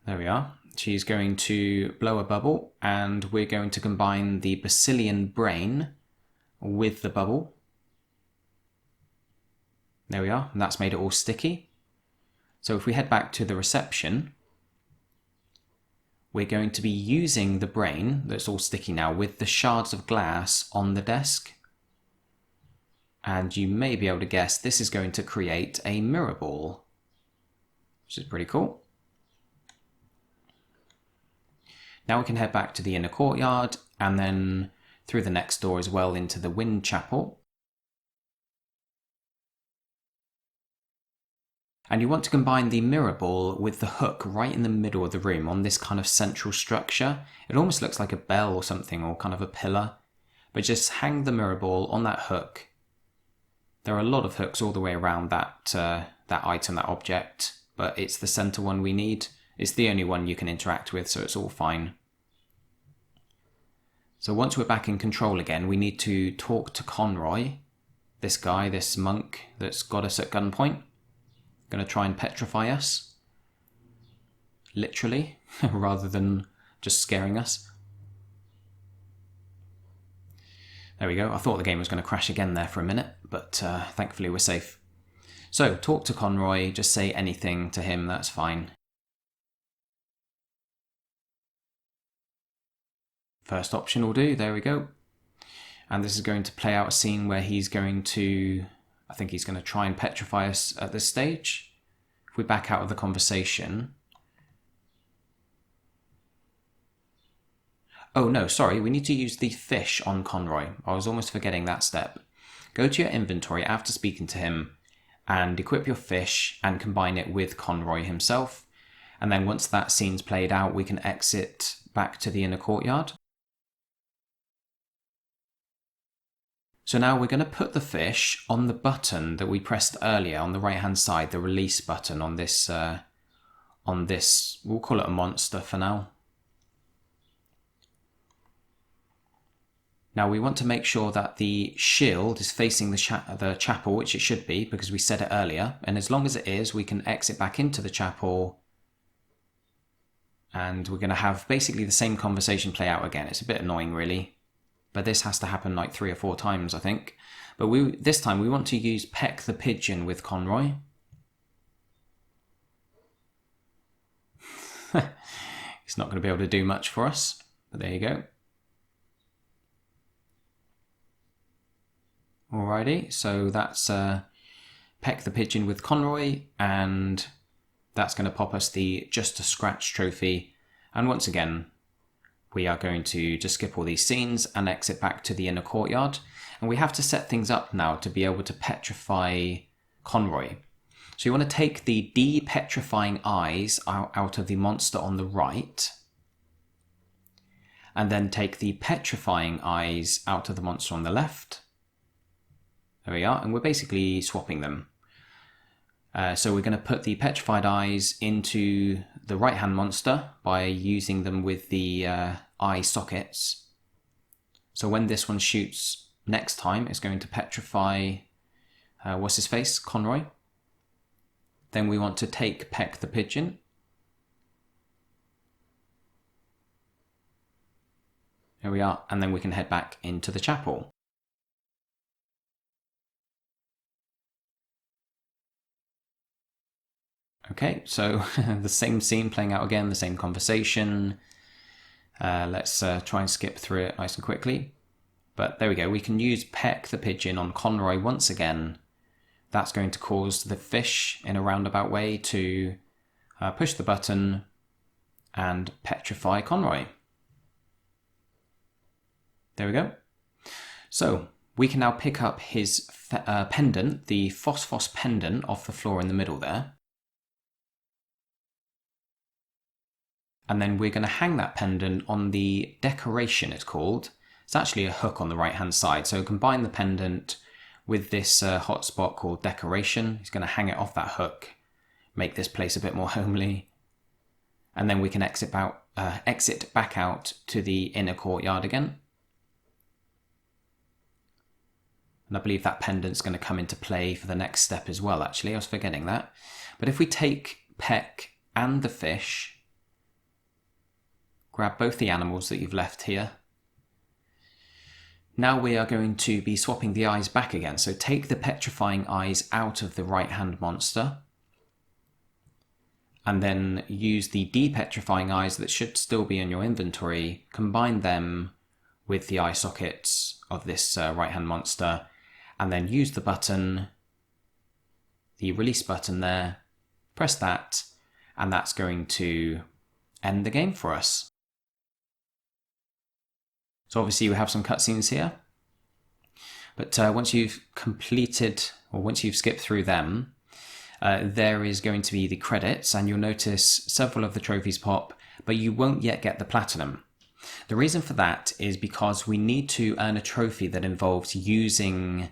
There we are. She's going to blow a bubble, and we're going to combine the Basilian brain with the bubble. There we are, and that's made it all sticky. So if we head back to the reception, we're going to be using the brain that's all sticky now with the shards of glass on the desk. And you may be able to guess this is going to create a mirror ball, which is pretty cool. Now we can head back to the inner courtyard and then through the next door as well into the Wind Chapel. And you want to combine the mirror ball with the hook right in the middle of the room on this kind of central structure. It almost looks like a bell or something, or kind of a pillar. But just hang the mirror ball on that hook. There are a lot of hooks all the way around that item, that object, but it's the center one we need. It's the only one you can interact with, so it's all fine. So once we're back in control again, we need to talk to Conroy, this guy, this monk that's got us at gunpoint. Going to try and petrify us, literally, rather than just scaring us. There we go. I thought the game was going to crash again there for a minute, but thankfully we're safe. So talk to Conroy, just say anything to him, that's fine. First option will do, there we go. And this is going to play out a scene where he's going to, I think he's going to try and petrify us at this stage. If we back out of the conversation. Oh no, sorry, we need to use the fish on Conroy. I was almost forgetting that step. Go to your inventory after speaking to him and equip your fish and combine it with Conroy himself. And then once that scene's played out, we can exit back to the inner courtyard. So now we're going to put the fish on the button that we pressed earlier on the right hand side, the release button on this, we'll call it a monster for now. Now we want to make sure that the shield is facing the chapel, which it should be because we said it earlier, and as long as it is, we can exit back into the chapel and we're going to have basically the same conversation play out again. It's a bit annoying really. But this has to happen like 3 or 4 times, I think. But this time we want to use Peck the Pigeon with Conroy. It's not going to be able to do much for us, but there you go. Alrighty, so that's Peck the Pigeon with Conroy, and that's going to pop us the Just a Scratch trophy. And once again, we are going to just skip all these scenes and exit back to the inner courtyard. And we have to set things up now to be able to petrify Conroy. So you want to take the de-petrifying eyes out of the monster on the right. And then take the petrifying eyes out of the monster on the left. There we are. And we're basically swapping them. So we're going to put the petrified eyes into the right hand monster by using them with the eye sockets. So when this one shoots next time, it's going to petrify, what's his face, Conroy. Then we want to take Peck the Pigeon. There we are, and then we can head back into the chapel. Okay, so the same scene playing out again, the same conversation. Let's try and skip through it nice and quickly. But there we go, we can use Peck the Pigeon on Conroy once again that's going to cause the fish in a roundabout way to push the button and petrify Conroy. There we go. So we can now pick up his pendant, the Phosphos pendant, off the floor in the middle there. And then we're going to hang that pendant on the decoration, it's called. It's actually a hook on the right hand side. So combine the pendant with this hotspot called decoration. He's going to hang it off that hook, make this place a bit more homely. And then we can exit back out to the inner courtyard again. And I believe that pendant's going to come into play for the next step as well, actually. I was forgetting that. But if we take Peck and the fish, grab both the animals that you've left here. Now we are going to be swapping the eyes back again. So take the petrifying eyes out of the right-hand monster. And then use the depetrifying eyes that should still be in your inventory. Combine them with the eye sockets of this right-hand monster. And then use the button, the release button there. Press that. And that's going to end the game for us. So obviously we have some cutscenes here, but once you've completed, or once you've skipped through them, there is going to be the credits, and you'll notice several of the trophies pop, but you won't yet get the platinum. The reason for that is because we need to earn a trophy that involves using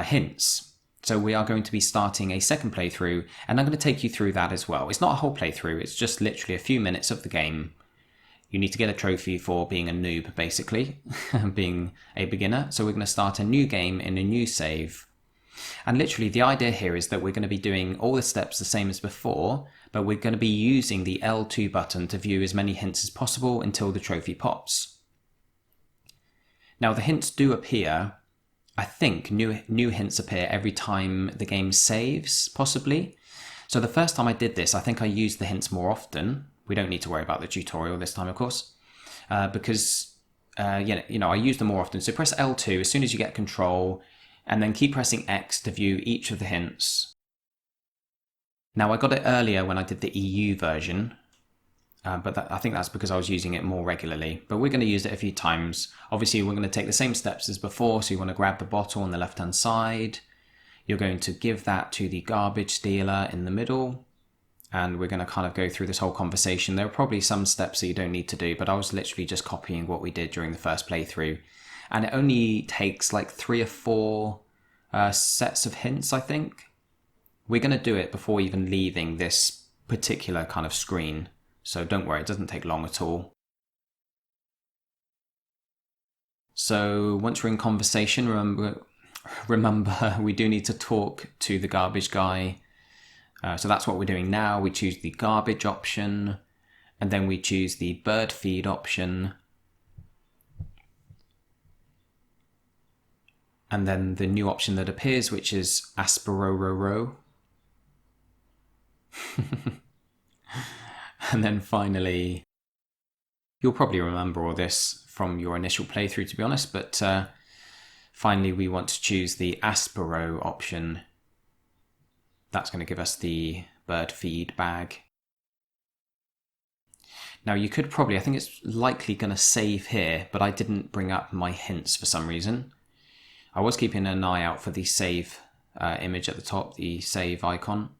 hints. So we are going to be starting a second playthrough, and I'm going to take you through that as well. It's not a whole playthrough, it's just literally a few minutes of the game. You need to get a trophy for being a noob, basically, being a beginner. So we're going to start a new game in a new save. And literally the idea here is that we're going to be doing all the steps the same as before, but we're going to be using the L2 button to view as many hints as possible until the trophy pops. Now the hints do appear, I think new hints appear every time the game saves, possibly. So the first time I did this, I think I used the hints more often. We don't need to worry about the tutorial this time, of course, because I use them more often. So press L2 as soon as you get control, and then keep pressing X to view each of the hints. Now I got it earlier when I did the EU version, but I think that's because I was using it more regularly. But we're going to use it a few times. Obviously, we're going to take the same steps as before. So you want to grab the bottle on the left-hand side. You're going to give that to the garbage dealer in the middle. And we're going to kind of go through this whole conversation. There are probably some steps that you don't need to do, but I was literally just copying what we did during the first playthrough. And it only takes like 3 or 4 sets of hints, I think. We're going to do it before even leaving this particular kind of screen. So don't worry, it doesn't take long at all. So once we're in conversation, remember we do need to talk to the garbage guy. So that's what we're doing now. We choose the garbage option, and then we choose the bird feed option. And then the new option that appears, which is Asperoro. And then finally, you'll probably remember all this from your initial playthrough, to be honest, but finally we want to choose the Aspero option. That's going to give us the bird feed bag. Now you could probably, I think it's likely going to save here, but I didn't bring up my hints for some reason. I was keeping an eye out for the save image at the top, the save icon.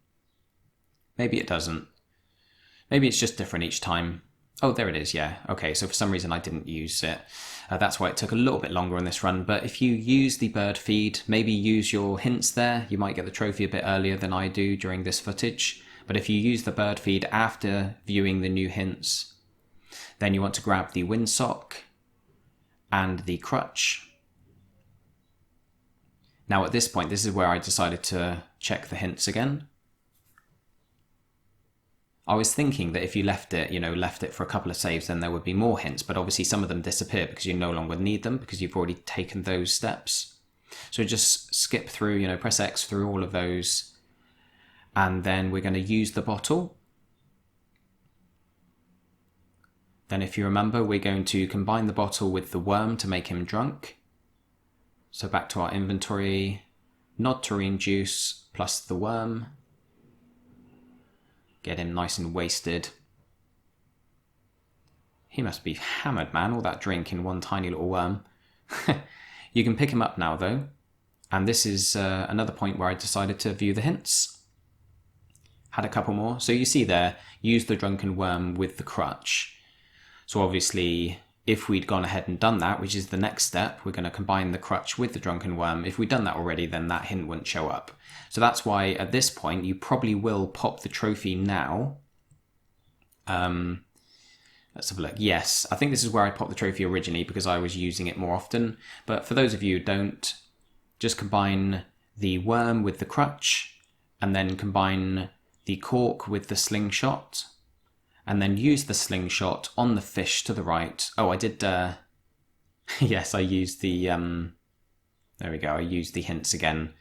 Maybe it doesn't. Maybe it's just different each time. Oh, there it is, yeah. Okay, so for some reason I didn't use it. That's why it took a little bit longer on this run. But if you use the bird feed, maybe use your hints there. You might get the trophy a bit earlier than I do during this footage. But if you use the bird feed after viewing the new hints, then you want to grab the windsock and the crutch. Now at this point, this is where I decided to check the hints again. I was thinking that if you left it for a couple of saves, then there would be more hints, but obviously some of them disappear because you no longer need them because you've already taken those steps. So just skip through, press X through all of those, and then we're going to use the bottle. Then if you remember, we're going to combine the bottle with the worm to make him drunk. So back to our inventory, Nod-Tureen juice plus the worm. Get him nice and wasted. He must be hammered, man, all that drink in one tiny little worm. You can pick him up now, though. And this is another point where I decided to view the hints. Had a couple more. So you see there, use the drunken worm with the crutch. So obviously, if we'd gone ahead and done that, which is the next step, we're going to combine the crutch with the drunken worm. If we'd done that already, then that hint wouldn't show up. So that's why at this point, you probably will pop the trophy now. Let's have a look. Yes, I think this is where I popped the trophy originally because I was using it more often. But for those of you who don't, just combine the worm with the crutch and then combine the cork with the slingshot and then use the slingshot on the fish to the right. Oh, I did, yes, I used the, there we go, I used the hints again.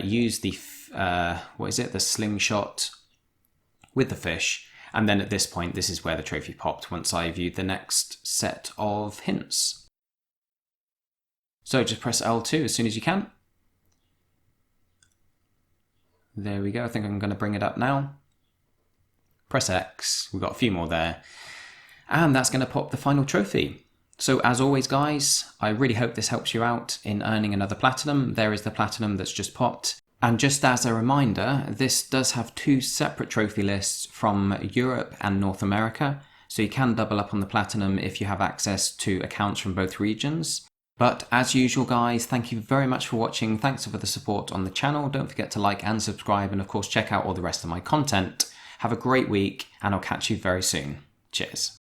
Use the, what is it, the slingshot with the fish. And then at this point, this is where the trophy popped once I viewed the next set of hints. So just press L2 as soon as you can. There we go. I think I'm going to bring it up now. Press X. We've got a few more there. And that's going to pop the final trophy. So as always, guys, I really hope this helps you out in earning another platinum. There is the platinum that's just popped. And just as a reminder, this does have two separate trophy lists from Europe and North America, so you can double up on the platinum if you have access to accounts from both regions. But as usual, guys, thank you very much for watching. Thanks for the support on the channel. Don't forget to like and subscribe, and of course check out all the rest of my content. Have a great week, and I'll catch you very soon. Cheers.